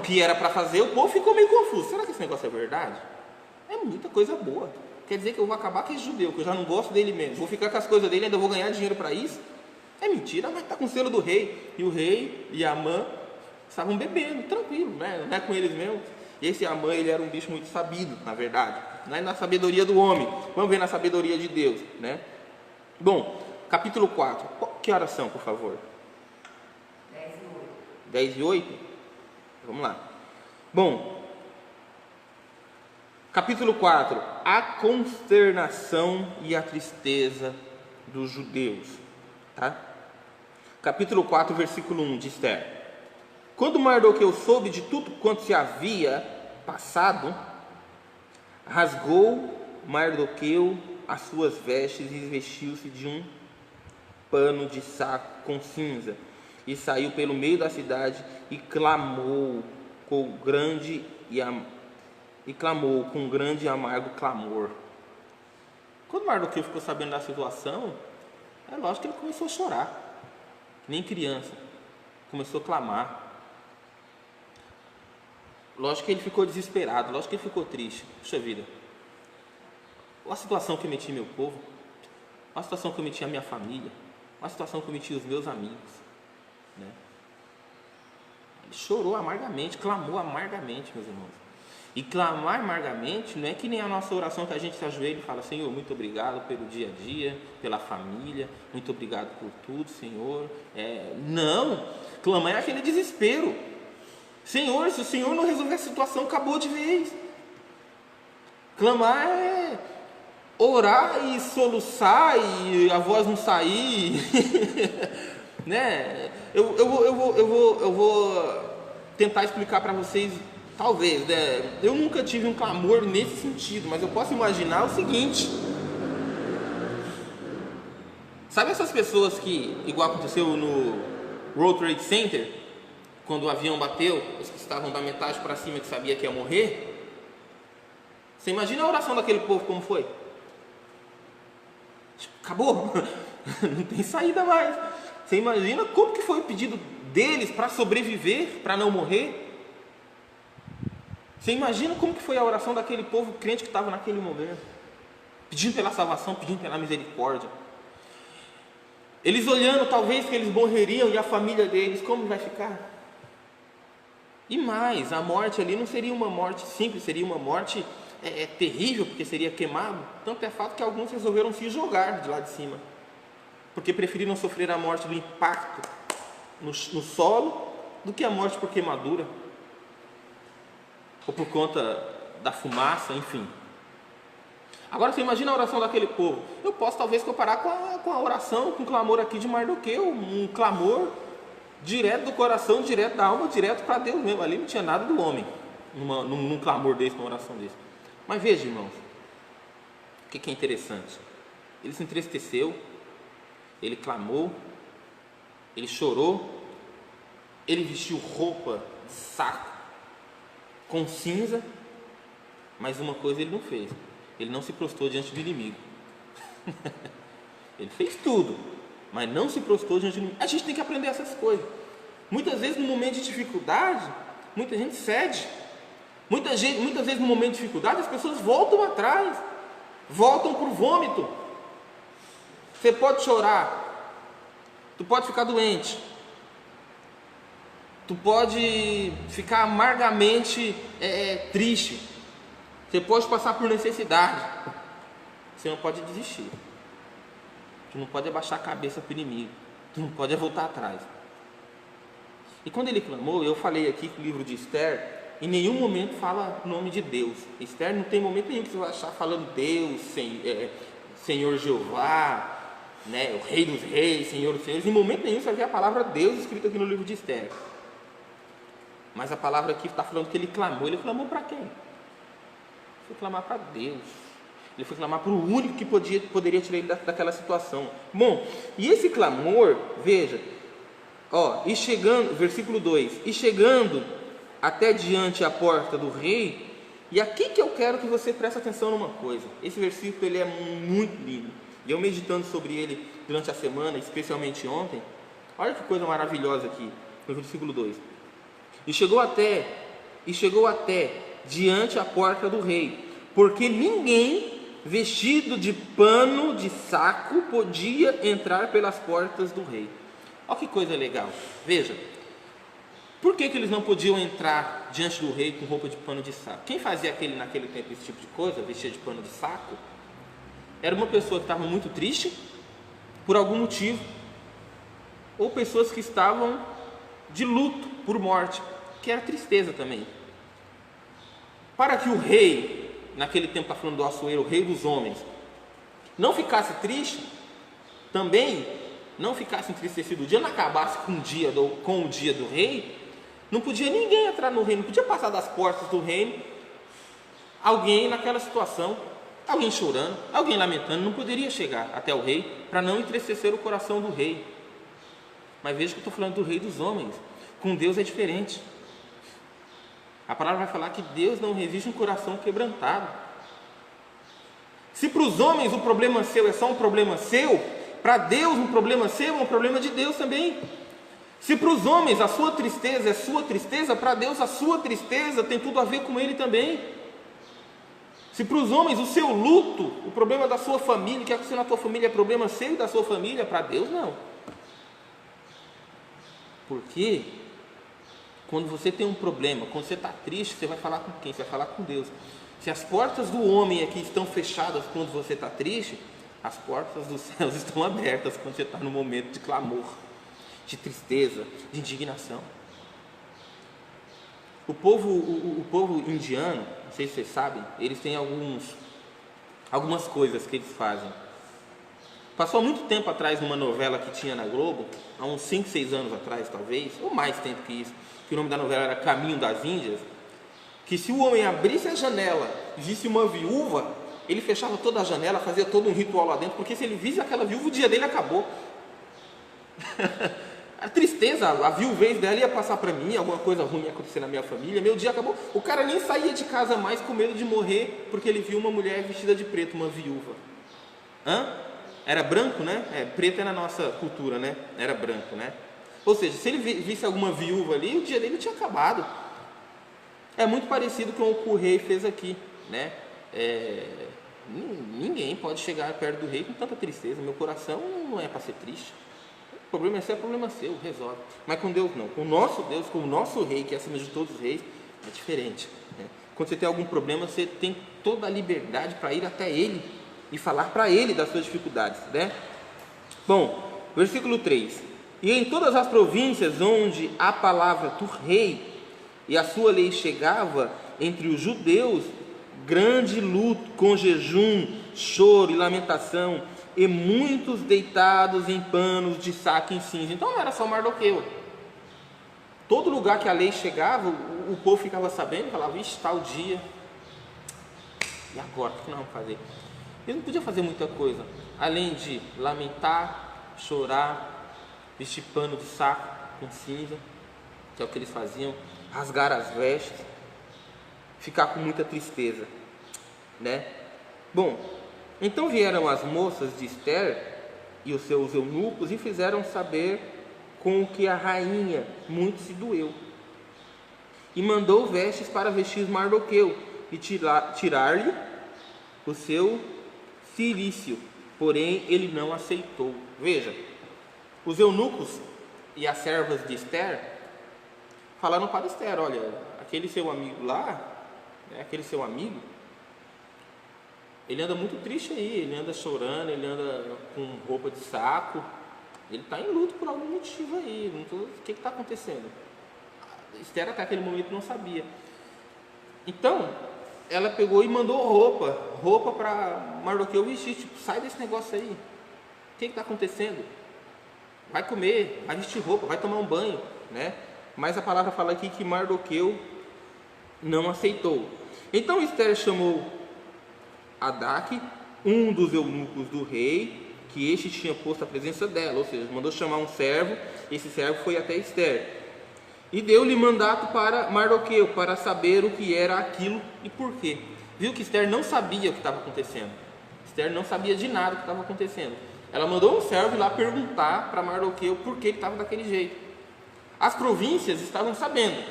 que era para fazer, o povo ficou meio confuso. Será que esse negócio é verdade? É muita coisa boa. Quer dizer que eu vou acabar com esse judeu, que eu já não gosto dele mesmo, vou ficar com as coisas dele, ainda vou ganhar dinheiro para isso? É mentira, mas está com o selo do rei. E o rei e Amã estavam bebendo, tranquilo, né? Não é com eles mesmo. E esse Amã, ele era um bicho muito sabido, na verdade. Não é na sabedoria do homem, vamos ver na sabedoria de Deus, né? Bom, capítulo 4. Que horas são, por favor? 10 e 8? Vamos lá. Bom, capítulo 4. A consternação e a tristeza dos judeus, tá? Capítulo 4, versículo 1 de Esther. Quando Mardoqueu soube de tudo quanto se havia passado, rasgou Mardoqueu as suas vestes e vestiu-se de um pano de saco com cinza, e saiu pelo meio da cidade e clamou com grande e amargo clamor. Quando Mardoqueu ficou sabendo da situação, é lógico que ele começou a chorar, que nem criança, começou a clamar. Lógico que ele ficou desesperado, lógico que ele ficou triste. Puxa vida, olha a situação que eu meti meu povo, olha a situação que eu meti a minha família, olha a situação que eu meti os meus amigos, né? Ele chorou amargamente, clamou amargamente, meus irmãos. E clamar amargamente não é que nem a nossa oração que a gente se ajoelha e fala: Senhor, muito obrigado pelo dia a dia, pela família, muito obrigado por tudo, Senhor. Não, clamar é aquele desespero. Senhor, se o Senhor não resolver a situação, acabou de vez. Clamar é orar e soluçar e a voz não sair, né? Eu vou tentar explicar para vocês, talvez, né? Eu nunca tive um clamor nesse sentido, mas eu posso imaginar o seguinte: sabe essas pessoas que, igual aconteceu no World Trade Center, quando o avião bateu, os que estavam da metade para cima, que sabia que ia morrer? Você imagina a oração daquele povo como foi? Acabou, não tem saída mais. Você imagina como que foi o pedido deles para sobreviver, para não morrer? Você imagina como que foi a oração daquele povo crente que estava naquele momento, pedindo pela salvação, pedindo pela misericórdia. Eles olhando talvez que eles morreriam, e a família deles, como vai ficar? E mais, a morte ali não seria uma morte simples, seria uma morte terrível, porque seria queimado. Tanto é fato que alguns resolveram se jogar de lá de cima, porque preferiram sofrer a morte do impacto no solo do que a morte por queimadura, ou por conta da fumaça, enfim. Agora você imagina a oração daquele povo. Eu posso talvez comparar com a oração, com o clamor aqui de Mardoqueu, um clamor direto do coração, direto da alma, direto para Deus mesmo. Ali não tinha nada do homem num clamor desse, numa oração desse. Mas veja, irmãos, o que é interessante. Ele se entristeceu, ele clamou, Ele chorou, ele vestiu roupa de saco com cinza, mas uma coisa ele não fez: ele não se prostrou diante do inimigo. Ele fez tudo, mas não se prostrou diante do inimigo. A gente tem que aprender essas coisas. Muitas vezes no momento de dificuldade, muita gente cede. Muitas vezes no momento de dificuldade as pessoas voltam atrás, voltam para o vômito. Você pode chorar, tu pode ficar doente, tu pode ficar amargamente triste, você pode passar por necessidade, você não pode desistir, tu não pode abaixar a cabeça para o inimigo, tu não pode voltar atrás. E quando ele clamou, eu falei aqui que o livro de Esther em nenhum momento fala o nome de Deus. Esther não tem momento nenhum que você vai achar falando Deus, Senhor Jeová, né, o Rei dos Reis, Senhor dos Senhores. Em momento nenhum você vai ver a palavra Deus escrita aqui no livro de Esther. Mas a palavra aqui está falando que ele clamou. Ele clamou para quem? Ele foi clamar para Deus. Ele foi clamar para o único que poderia tirar ele daquela situação. Bom, e esse clamor, veja, e chegando, versículo 2, e chegando até diante a porta do rei, e aqui que eu quero que você preste atenção numa coisa. Esse versículo ele é muito lindo, e eu meditando sobre ele durante a semana, especialmente ontem, olha que coisa maravilhosa aqui, no versículo 2. E chegou até diante a porta do rei, porque ninguém vestido de pano de saco podia entrar pelas portas do rei. Olha que coisa legal, veja, por que eles não podiam entrar diante do rei com roupa de pano de saco? Quem fazia naquele tempo esse tipo de coisa, vestia de pano de saco, era uma pessoa que estava muito triste, por algum motivo, ou pessoas que estavam de luto por morte, que era tristeza também. Para que o rei, naquele tempo está falando do Assuero, o rei dos homens, não ficasse triste, também não ficasse entristecido, o dia não acabasse com o dia do rei, não podia ninguém entrar no reino, não podia passar das portas do reino, alguém naquela situação, alguém chorando, alguém lamentando, não poderia chegar até o rei, para não entristecer o coração do rei. Mas veja que eu estou falando do rei dos homens, com Deus é diferente. A palavra vai falar que Deus não resiste um coração quebrantado. Se para os homens o problema seu é só um problema seu, para Deus um problema seu é um problema de Deus também. Se para os homens a sua tristeza é sua tristeza, para Deus a sua tristeza tem tudo a ver com Ele também. Se para os homens o seu luto, o problema da sua família, que aconteceu na tua família é problema seu e da sua família, para Deus não. Porque quando você tem um problema, quando você está triste, você vai falar com quem? Você vai falar com Deus. Se as portas do homem aqui estão fechadas quando você está triste, as portas dos céus estão abertas quando você está no momento de clamor, de tristeza, de indignação. O povo indiano, não sei se vocês sabem, eles têm algumas coisas que eles fazem. Passou muito tempo atrás numa novela que tinha na Globo, há uns 5, 6 anos atrás talvez, ou mais tempo que isso, que o nome da novela era Caminho das Índias, que se o homem abrisse a janela e visse uma viúva, ele fechava toda a janela, fazia todo um ritual lá dentro, porque se ele visse aquela viúva, o dia dele acabou. A tristeza, a viuvez dela ia passar para mim, alguma coisa ruim ia acontecer na minha família, meu dia acabou. O cara nem saía de casa mais com medo de morrer, porque ele viu uma mulher vestida de preto, uma viúva. Era branco, né? Preto é na nossa cultura, né? Era branco, né? Ou seja, se ele visse alguma viúva ali, o dia dele tinha acabado. É muito parecido com o que o rei fez aqui, né? Ninguém pode chegar perto do rei com tanta tristeza. Meu coração não é para ser triste. O problema é seu, resolve. Mas com Deus não. Com o nosso Deus, com o nosso rei, que é acima de todos os reis, é diferente, né? Quando você tem algum problema, você tem toda a liberdade para ir até ele e falar para ele das suas dificuldades, né? Bom, versículo 3. E em todas as províncias onde a palavra do rei e a sua lei chegava entre os judeus, grande luto, com jejum, choro e lamentação, e muitos deitados em panos de saco e cinza. Então não era só Mardoqueu. Todo lugar que a lei chegava, o povo ficava sabendo, falava, vixe, tal dia, e agora, o que nós vamos fazer? Eles não podiam fazer muita coisa, além de lamentar, chorar, vestir pano de saco com cinza, que é o que eles faziam, rasgar as vestes, ficar com muita tristeza, né? Bom, então vieram as moças de Ester e os seus eunucos e fizeram saber com o que a rainha muito se doeu. E mandou vestes para vestir Mardoqueu e tirar-lhe o seu cilício, porém ele não aceitou. Veja, os eunucos e as servas de Ester falaram para Ester: olha, aquele seu amigo lá, né, aquele seu amigo, ele anda muito triste aí, ele anda chorando, ele anda com roupa de saco, ele está em luto por algum motivo aí, o que está acontecendo? Ester até aquele momento não sabia. Então, ela pegou e mandou roupa para Mardoqueu vestir, tipo, sai desse negócio aí, o que está acontecendo? Vai comer, vai vestir roupa, vai tomar um banho, né? Mas a palavra fala aqui que Mardoqueu não aceitou. Então Ester chamou Adaque, um dos eunucos do rei, que este tinha posto à presença dela, ou seja, mandou chamar um servo. Esse servo foi até Ester e deu-lhe mandato para Mardoqueu, para saber o que era aquilo e por quê. Viu que Ester não sabia o que estava acontecendo. Ester não sabia de nada o que estava acontecendo. Ela mandou um servo ir lá perguntar para Mardoqueu por que ele estava daquele jeito. As províncias estavam sabendo.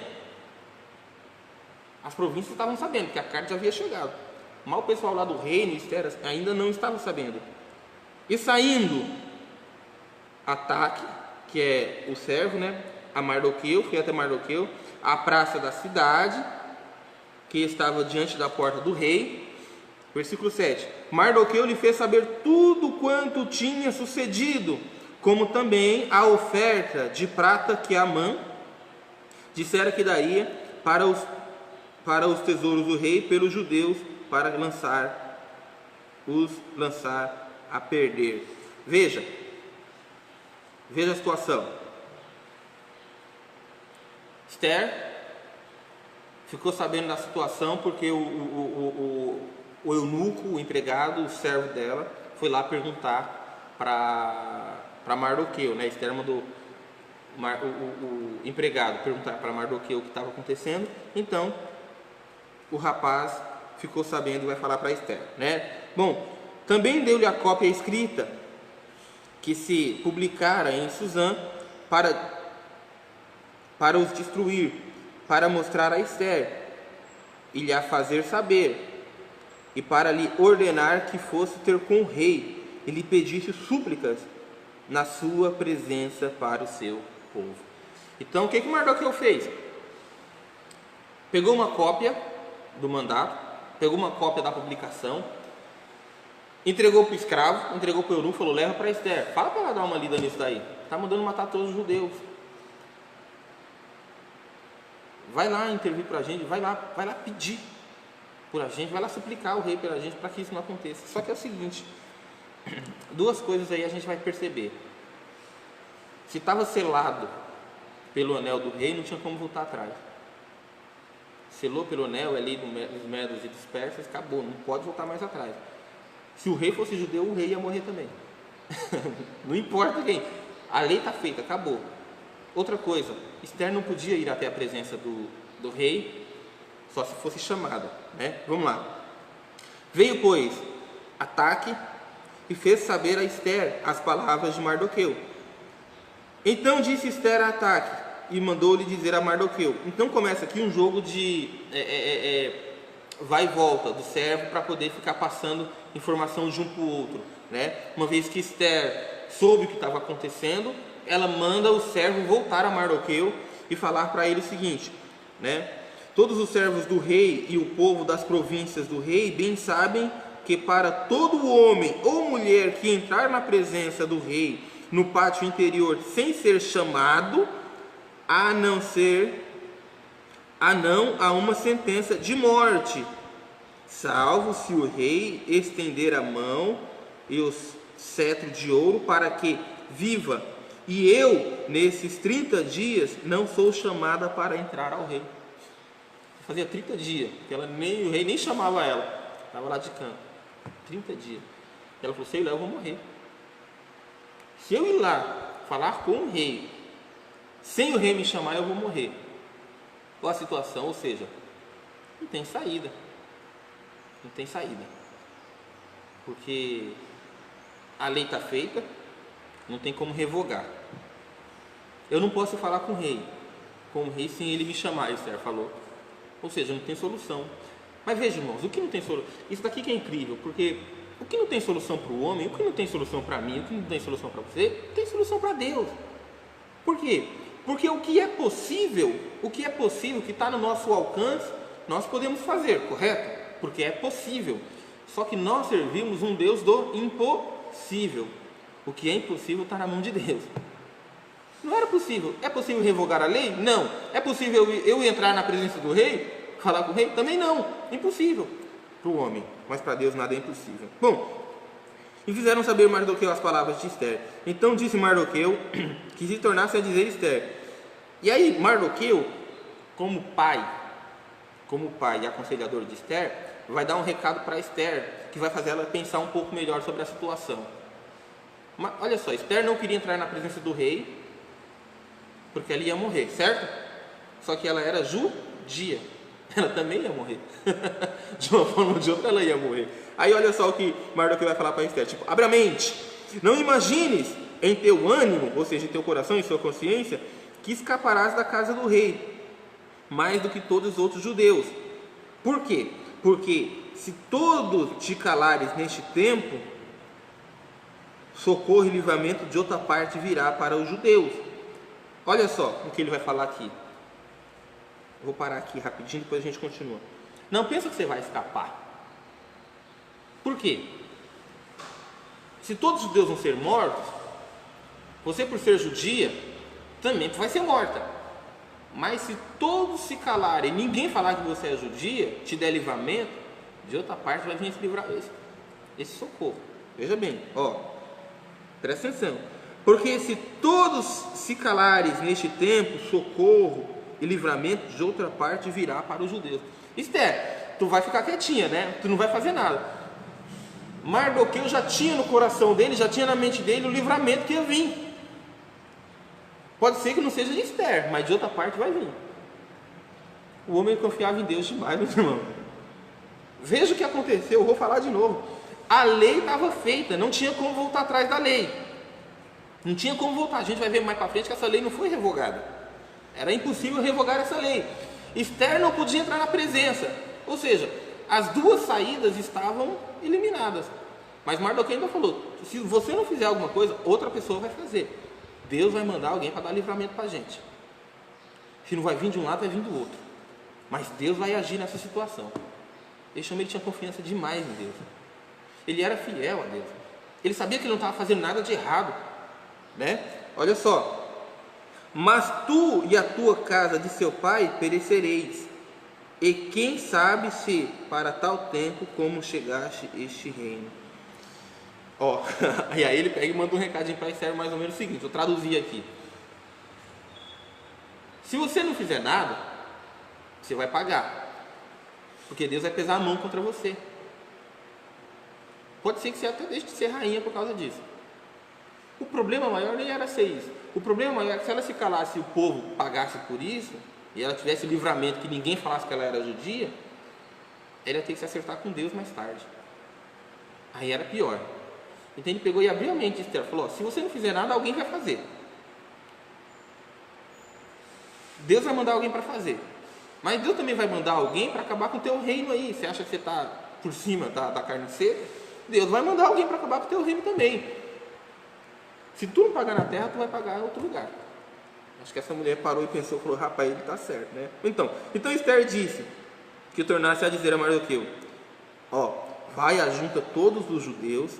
As províncias estavam sabendo que a carta já havia chegado. Mas o pessoal lá do reino, Ester, ainda não estava sabendo. E saindo Ataque, que é o servo, né, a Mardoqueu, foi até Mardoqueu, à praça da cidade, que estava diante da porta do rei. Versículo 7. Mardoqueu lhe fez saber tudo quanto tinha sucedido, como também a oferta de prata que Amã dissera que daria para os tesouros do rei pelos judeus, para os lançar a perder. Veja a situação. Ester ficou sabendo da situação porque o eunuco, o empregado, o servo dela, foi lá perguntar para Mardoqueu, né? Ester mandou o empregado perguntar para Mardoqueu o que estava acontecendo. Então o rapaz ficou sabendo e vai falar para Ester, né? Bom, também deu-lhe a cópia escrita que se publicara em Suzã para os destruir, para mostrar a Ester e lhe a fazer saber, e para lhe ordenar que fosse ter com o rei e lhe pedisse súplicas na sua presença para o seu povo. Então o que Mardoqueu fez? Pegou uma cópia do mandato, pegou uma cópia da publicação, entregou para o escravo, entregou para o eunuco, falou: leva para Ester, fala para ela dar uma lida nisso daí, está mandando matar todos os judeus, vai lá intervir para a gente, vai lá pedir por a gente, vai lá suplicar ao rei pela gente para que isso não aconteça. Só que é o seguinte, duas coisas aí a gente vai perceber. Se estava selado pelo anel do rei, não tinha como voltar atrás. Selou pelo anel, é lei dos medos e dos persas, acabou, não pode voltar mais atrás. Se o rei fosse judeu, o rei ia morrer também. Não importa quem, a lei está feita, acabou. Outra coisa, Ester não podia ir até a presença do rei, só se fosse chamada, né? Vamos lá. Veio, pois, Ataque e fez saber a Ester as palavras de Mardoqueu. Então disse Ester a Ataque e mandou-lhe dizer a Mardoqueu. Então começa aqui um jogo de vai e volta do servo para poder ficar passando informação de um para o outro, né? Uma vez que Ester soube o que estava acontecendo, ela manda o servo voltar a Mardoqueu e falar para ele o seguinte, né? Todos os servos do rei e o povo das províncias do rei bem sabem que para todo homem ou mulher que entrar na presença do rei no pátio interior sem ser chamado, a não há uma sentença de morte, salvo se o rei estender a mão e o cetro de ouro para que viva. E eu, nesses 30 dias, não sou chamada para entrar ao rei. Fazia 30 dias, que o rei nem chamava ela, estava lá de canto. 30 dias. Ela falou: se eu ir lá, eu vou morrer. Se eu ir lá falar com o rei. Sem o rei me chamar, eu vou morrer. Qual a situação? Ou seja, não tem saída. Não tem saída. Porque a lei está feita, não tem como revogar. Eu não posso falar com o rei sem ele me chamar, Esther falou. Ou seja, não tem solução. Mas veja, irmãos, o que não tem solução? Isso daqui que é incrível, porque o que não tem solução para o homem, o que não tem solução para mim, o que não tem solução para você, tem solução para Deus. Por quê? Porque o que é possível, que está no nosso alcance, nós podemos fazer, correto? Porque é possível. Só que nós servimos um Deus do impossível. O que é impossível está na mão de Deus. Não era possível. É possível revogar a lei? Não. É possível eu entrar na presença do rei? Falar com o rei? Também não. Impossível para o homem. Mas para Deus nada é impossível. Bom, e fizeram saber Mardoqueu as palavras de Esther. Então disse Mardoqueu que se tornasse a dizer Esther. E aí Mardoqueu, como pai e aconselhador de Esther, vai dar um recado para Esther, que vai fazer ela pensar um pouco melhor sobre a situação. Mas, olha só, Esther não queria entrar na presença do rei, porque ela ia morrer, certo? Só que ela era judia, ela também ia morrer. De uma forma ou de outra ela ia morrer. Aí olha só o que Mardoqueu vai falar para Esther, tipo, abre a mente, não imagines em teu ânimo, ou seja, em teu coração, em sua consciência, que escaparás da casa do rei, mais do que todos os outros judeus. Por quê? Porque se todos te calares neste tempo, socorro e livramento de outra parte virá para os judeus. Olha só o que ele vai falar aqui. Vou parar aqui rapidinho, depois a gente continua. Não pensa que você vai escapar. Por quê? Se todos os judeus vão ser mortos, você, por ser judia, também vai ser morta. Mas se todos se calarem e ninguém falar que você é judia, te der livramento, de outra parte vai vir esse socorro. Veja bem, ó, presta atenção. Porque se todos se calares neste tempo, socorro e livramento de outra parte virá para os judeus. Esther, tu vai ficar quietinha, né? Tu não vai fazer nada. Mardoqueu já tinha no coração dele, já tinha na mente dele o livramento que ia vir. Pode ser que não seja de Esther, mas de outra parte vai vir. O homem confiava em Deus demais, meu irmão. Veja o que aconteceu, eu vou falar de novo. A lei estava feita, não tinha como voltar atrás da lei. Não tinha como voltar. A gente vai ver mais para frente que essa lei não foi revogada. Era impossível revogar essa lei. Esther não podia entrar na presença. Ou seja, as duas saídas estavam eliminadas. Mas Mardoqueu ainda falou, se você não fizer alguma coisa, outra pessoa vai fazer. Deus vai mandar alguém para dar livramento para a gente. Se não vai vir de um lado, vai vir do outro. Mas Deus vai agir nessa situação. Ele tinha confiança demais em Deus. Ele era fiel a Deus. Ele sabia que ele não estava fazendo nada de errado, né? Olha só. Mas tu e a tua casa de seu pai perecereis. E quem sabe se para tal tempo como chegaste este reino. Ó, e aí ele pega e manda um recadinho para Esther, mais ou menos o seguinte, eu traduzi aqui. Se você não fizer nada, você vai pagar. Porque Deus vai pesar a mão contra você. Pode ser que você até deixe de ser rainha por causa disso. O problema maior nem era ser isso. O problema maior é que se ela se calasse e o povo pagasse por isso, e ela tivesse livramento, que ninguém falasse que ela era judia, ela ia ter que se acertar com Deus mais tarde. Aí era pior. Então ele pegou e abriu a mente de Esther, falou, se você não fizer nada, alguém vai fazer. Deus vai mandar alguém para fazer. Mas Deus também vai mandar alguém para acabar com o teu reino aí. Você acha que você está por cima da carne seca? Deus vai mandar alguém para acabar com o teu reino também. Se tu não pagar na terra, tu vai pagar em outro lugar. Acho que essa mulher parou e pensou, falou, rapaz, ele está certo, né? Então Esther disse que tornasse a dizer a Mardoqueu, ó, vai ajunta todos os judeus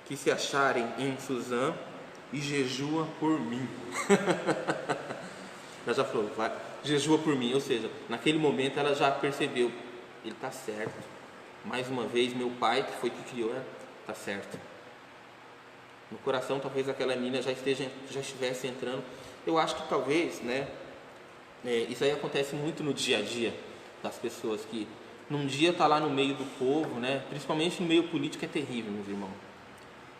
que se acharem em Suzã e jejua por mim. Ela já falou, vai, jejua por mim. Ou seja, naquele momento ela já percebeu, ele está certo. Mais uma vez, meu pai, que foi que criou, está certo. No coração, talvez aquela menina já estivesse entrando. Eu acho que talvez, né? Isso aí acontece muito no dia a dia das pessoas que num dia está lá no meio do povo, né? Principalmente no meio político é terrível, meus irmãos.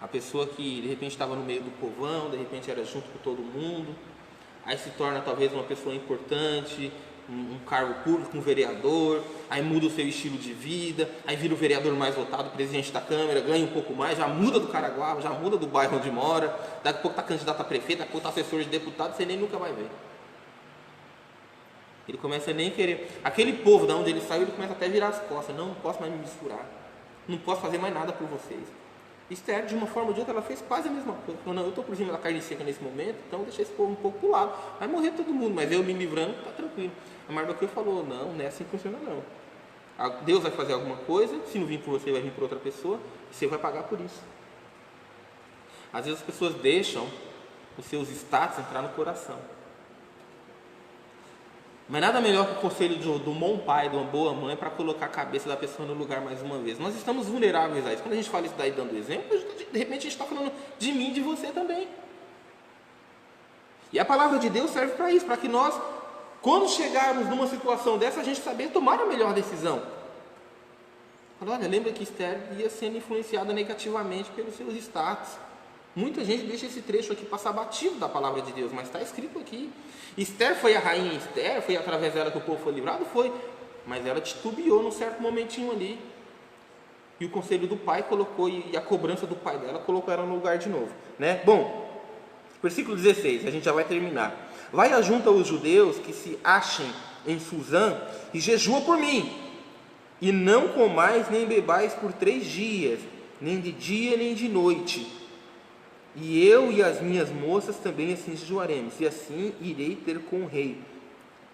A pessoa que de repente estava no meio do povão, de repente era junto com todo mundo, aí se torna talvez uma pessoa importante, um cargo público, um vereador, aí muda o seu estilo de vida, aí vira o vereador mais votado, presidente da Câmara, ganha um pouco mais, já muda do Caraguá, já muda do bairro onde mora, daqui a pouco está candidato a prefeito, daqui a pouco está assessor de deputado, você nem nunca vai ver. Ele começa a nem querer, aquele povo de onde ele saiu, ele começa até a virar as costas, não posso mais me misturar, não posso fazer mais nada por vocês. Esther, de uma forma ou de outra, ela fez quase a mesma coisa. Falou, não, eu estou por cima da carne seca nesse momento, então deixa esse povo um pouco para o lado. Vai morrer todo mundo, mas eu me livrando, está tranquilo. A Mardoqueu falou, não é assim que funciona não. Deus vai fazer alguma coisa, se não vir por você, vai vir por outra pessoa, e você vai pagar por isso. Às vezes as pessoas deixam os seus status entrar no coração. Mas nada melhor que o conselho de um bom pai, de uma boa mãe, para colocar a cabeça da pessoa no lugar mais uma vez. Nós estamos vulneráveis a isso. Quando a gente fala isso daí dando exemplo, de repente a gente está falando de mim e de você também. E a palavra de Deus serve para isso, para que nós, quando chegarmos numa situação dessa, a gente saber tomar a melhor decisão. Olha, lembra que Esther ia sendo influenciada negativamente pelos seus status. Muita gente deixa esse trecho aqui passar batido da palavra de Deus, mas está escrito aqui. Esther foi a rainha Esther, foi através dela que o povo foi livrado? Foi. Mas ela titubeou num certo momentinho ali. E o conselho do pai colocou, e a cobrança do pai dela colocou ela no lugar de novo. Né? Bom, versículo 16, a gente já vai terminar. Vai ajunta os judeus que se achem em Suzã e jejua por mim. E não comais nem bebais por 3 dias, nem de dia nem de noite. E eu e as minhas moças também assim jejuaremos, e assim irei ter com o rei,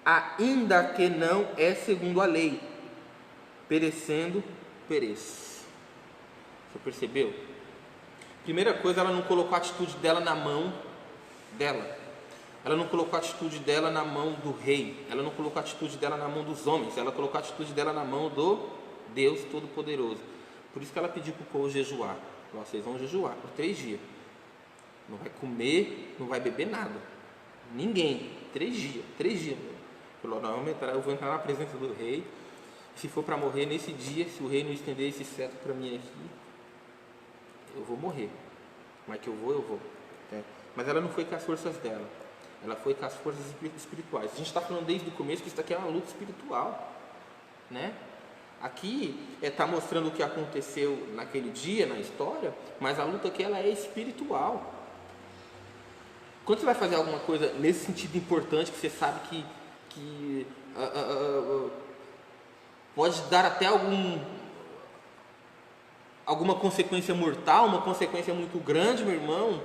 ainda que não é segundo a lei, perecendo, pereço. Você percebeu? Primeira coisa, ela não colocou a atitude dela na mão dela. Ela não colocou a atitude dela na mão do rei. Ela não colocou a atitude dela na mão dos homens. Ela colocou a atitude dela na mão do Deus Todo-Poderoso. Por isso que ela pediu para o povo jejuar. Vocês vão jejuar por 3 dias. Não vai comer, não vai beber nada. Ninguém. 3 dias. 3 dias. Falou, não, eu vou entrar na presença do rei. Se for para morrer nesse dia, se o rei não estender esse cetro para mim aqui, eu vou morrer. Mas que eu vou. Mas ela não foi com as forças dela. Ela foi com as forças espirituais. A gente está falando desde o começo que isso aqui é uma luta espiritual. Né? Aqui está mostrando o que aconteceu naquele dia, na história, mas a luta aqui ela é espiritual. Quando você vai fazer alguma coisa nesse sentido importante, que você sabe que pode dar até alguma consequência mortal, uma consequência muito grande, meu irmão,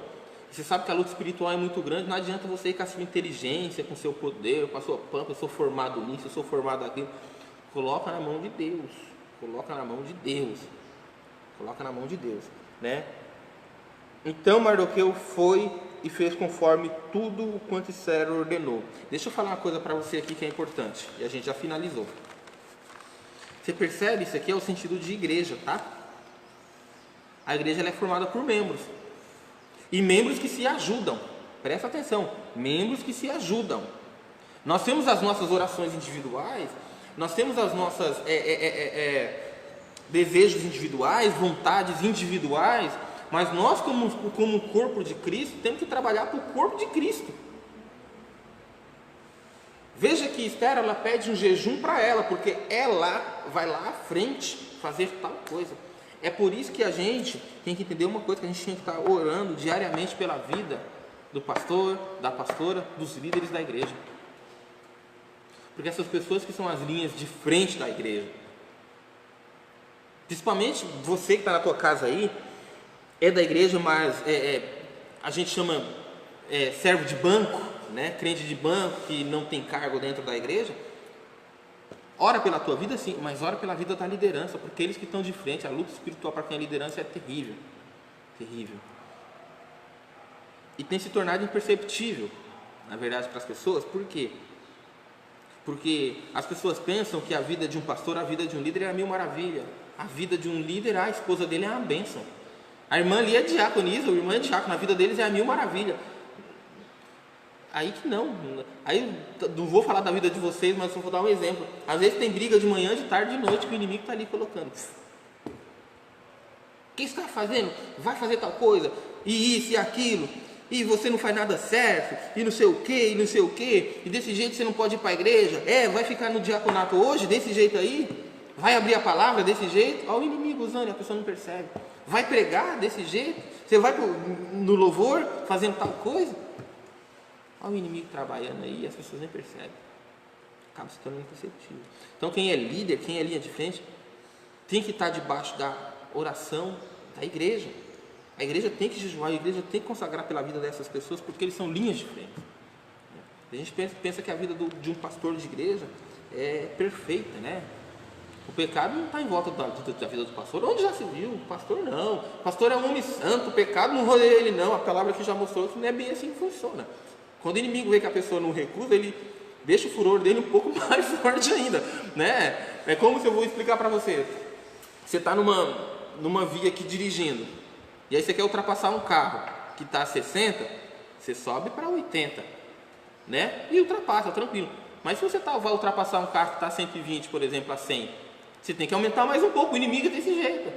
você sabe que a luta espiritual é muito grande, não adianta você ir com a sua inteligência, com o seu poder, com a sua pampa, eu sou formado nisso, eu sou formado naquilo. Coloca na mão de Deus, coloca na mão de Deus, coloca na mão de Deus, né? Então Mardoqueu foi e fez conforme tudo o quanto Esther ordenou. Deixa eu falar uma coisa para você aqui que é importante, e a gente já finalizou. Você percebe? Isso aqui é o sentido de igreja, tá? A igreja ela é formada por membros, e membros que se ajudam. Presta atenção, membros que se ajudam. Nós temos as nossas orações individuais, nós temos as nossas desejos individuais, vontades individuais, mas nós como corpo de Cristo temos que trabalhar para o corpo de Cristo. Veja que Esther ela pede um jejum para ela, porque ela vai lá à frente fazer tal coisa. É por isso que a gente tem que entender uma coisa, que a gente tem que estar orando diariamente pela vida do pastor, da pastora, dos líderes da igreja. Porque essas pessoas que são as linhas de frente da igreja, principalmente você que está na tua casa aí, é da igreja, mas a gente chama servo de banco, né? Crente de banco que não tem cargo dentro da igreja. Ora pela tua vida sim, mas ora pela vida da liderança, porque eles que estão de frente, a luta espiritual para quem é liderança é terrível, terrível. E tem se tornado imperceptível, na verdade, para as pessoas. Por quê? Porque as pessoas pensam que a vida de um pastor, a vida de um líder é a mil maravilha. A vida de um líder, a esposa dele é uma bênção. A irmã ali é diaconisa, o irmão é diácono, a vida deles é a mil maravilha. Aí que não. Aí não vou falar da vida de vocês, mas só vou dar um exemplo. Às vezes tem briga de manhã, de tarde, de noite, que o inimigo está ali colocando. que você está fazendo? Vai fazer tal coisa, e isso e aquilo, e você não faz nada certo, e não sei o que, e não sei o que, e desse jeito você não pode ir para a igreja, vai ficar no diaconato hoje, desse jeito aí, vai abrir a palavra desse jeito, olha o inimigo usando e a pessoa não percebe, vai pregar desse jeito, você vai no louvor fazendo tal coisa, olha o inimigo trabalhando aí e as pessoas nem percebem, acaba se tornando imperceptível. Então quem é líder, quem é linha de frente, tem que estar debaixo da oração da igreja. A igreja tem que jejuar, a igreja tem que consagrar pela vida dessas pessoas, porque eles são linhas de frente. A gente pensa que a vida de um pastor de igreja é perfeita, né? O pecado não está em volta da vida do pastor. Onde já se viu? O pastor não. O pastor é um homem santo, o pecado não rodeia ele não. A palavra aqui já mostrou que não é bem assim que funciona. Quando o inimigo vê que a pessoa não recusa, ele deixa o furor dele um pouco mais forte ainda, né? É como se eu vou explicar para você. Você está numa via aqui dirigindo, e aí você quer ultrapassar um carro que está a 60, você sobe para 80, né? E ultrapassa, tranquilo. Mas se você vai ultrapassar um carro que está a 120, por exemplo, a 100, você tem que aumentar mais um pouco, o inimigo é desse jeito.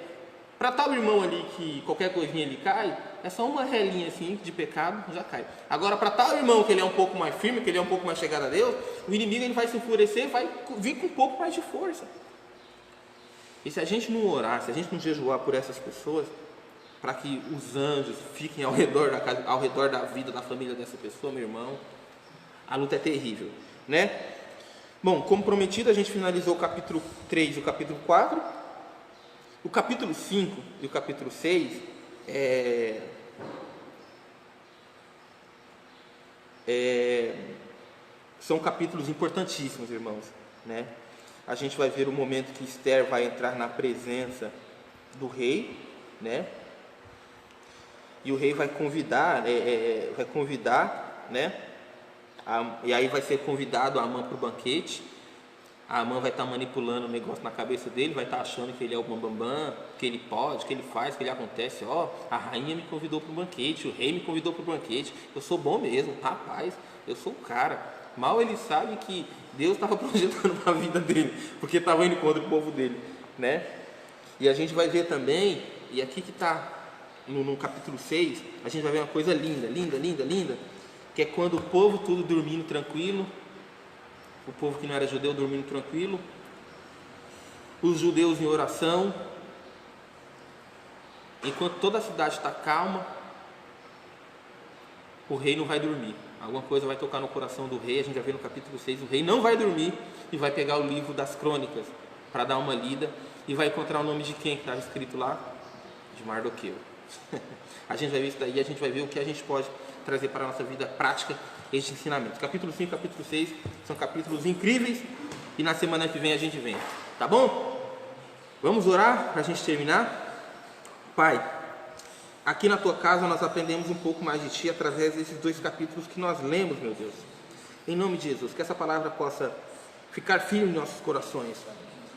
Para tal irmão ali que qualquer coisinha ele cai, é só uma relinha assim de pecado, já cai. Agora para tal irmão que ele é um pouco mais firme, que ele é um pouco mais chegado a Deus, o inimigo ele vai se enfurecer, vai vir com um pouco mais de força. E se a gente não orar, se a gente não jejuar por essas pessoas, para que os anjos fiquem ao redor da casa, ao redor da vida, da família dessa pessoa, meu irmão, a luta é terrível, né? Bom, como prometido, a gente finalizou o capítulo 3 e o capítulo 4. O capítulo 5 e o capítulo 6 são capítulos importantíssimos, irmãos, né? A gente vai ver o momento que Esther vai entrar na presença do rei, né? E o rei vai convidar, né? E aí vai ser convidado a Amã para o banquete. A Amã vai estar manipulando o negócio na cabeça dele, vai estar achando que ele é o bambambam, que ele pode, que ele faz, que ele acontece. A rainha me convidou para o banquete, o rei me convidou para o banquete, eu sou bom mesmo, rapaz, eu sou o cara. Mal ele sabe que Deus estava projetando para a vida dele, porque estava indo contra o povo dele, né? E a gente vai ver também, e aqui que está no capítulo 6, a gente vai ver uma coisa linda, linda, linda, linda, que é quando o povo tudo dormindo tranquilo, o povo que não era judeu dormindo tranquilo, os judeus em oração, enquanto toda a cidade está calma, o rei não vai dormir. Alguma coisa vai tocar no coração do rei, a gente já vê no capítulo 6, o rei não vai dormir e vai pegar o livro das crônicas para dar uma lida e vai encontrar o nome de quem que estava escrito lá? De Mardoqueu. A gente vai ver isso daí, a gente vai ver o que a gente pode trazer para a nossa vida prática este ensinamento. Capítulo 5 e capítulo 6 são capítulos incríveis e na semana que vem a gente vem, tá bom? Vamos orar para a gente terminar? Pai, aqui na tua casa nós aprendemos um pouco mais de ti através desses 2 capítulos que nós lemos, meu Deus. Em nome de Jesus, que essa palavra possa ficar firme em nossos corações,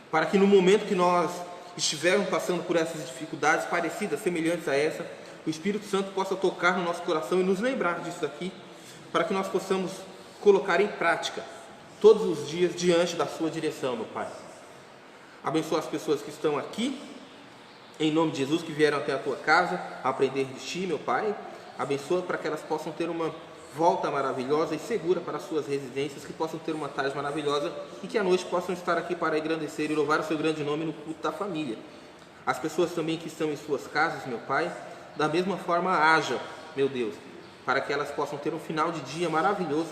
para que no momento que nós estivermos passando por essas dificuldades parecidas, semelhantes a essa, o Espírito Santo possa tocar no nosso coração e nos lembrar disso aqui, para que nós possamos colocar em prática todos os dias diante da sua direção, meu Pai. Abençoa as pessoas que estão aqui, em nome de Jesus, que vieram até a tua casa a aprender de ti, meu Pai. Abençoa para que elas possam ter uma volta maravilhosa e segura para as suas residências, que possam ter uma tarde maravilhosa e que à noite possam estar aqui para engrandecer e louvar o seu grande nome no culto da família. As pessoas também que estão em suas casas, meu Pai, da mesma forma haja, meu Deus, para que elas possam ter um final de dia maravilhoso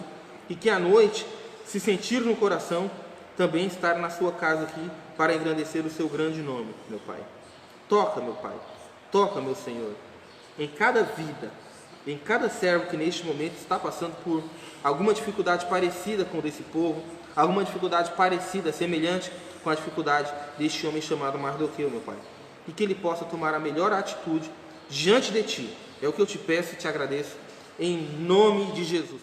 e que à noite, se sentir no coração, também estar na sua casa aqui para engrandecer o seu grande nome, meu Pai. Toca, meu Pai, toca, meu Senhor, em cada vida, em cada servo que neste momento está passando por alguma dificuldade parecida com o desse povo, alguma dificuldade parecida, semelhante com a dificuldade deste homem chamado Mardoqueu, meu Pai. E que ele possa tomar a melhor atitude diante de ti. É o que eu te peço e te agradeço, em nome de Jesus.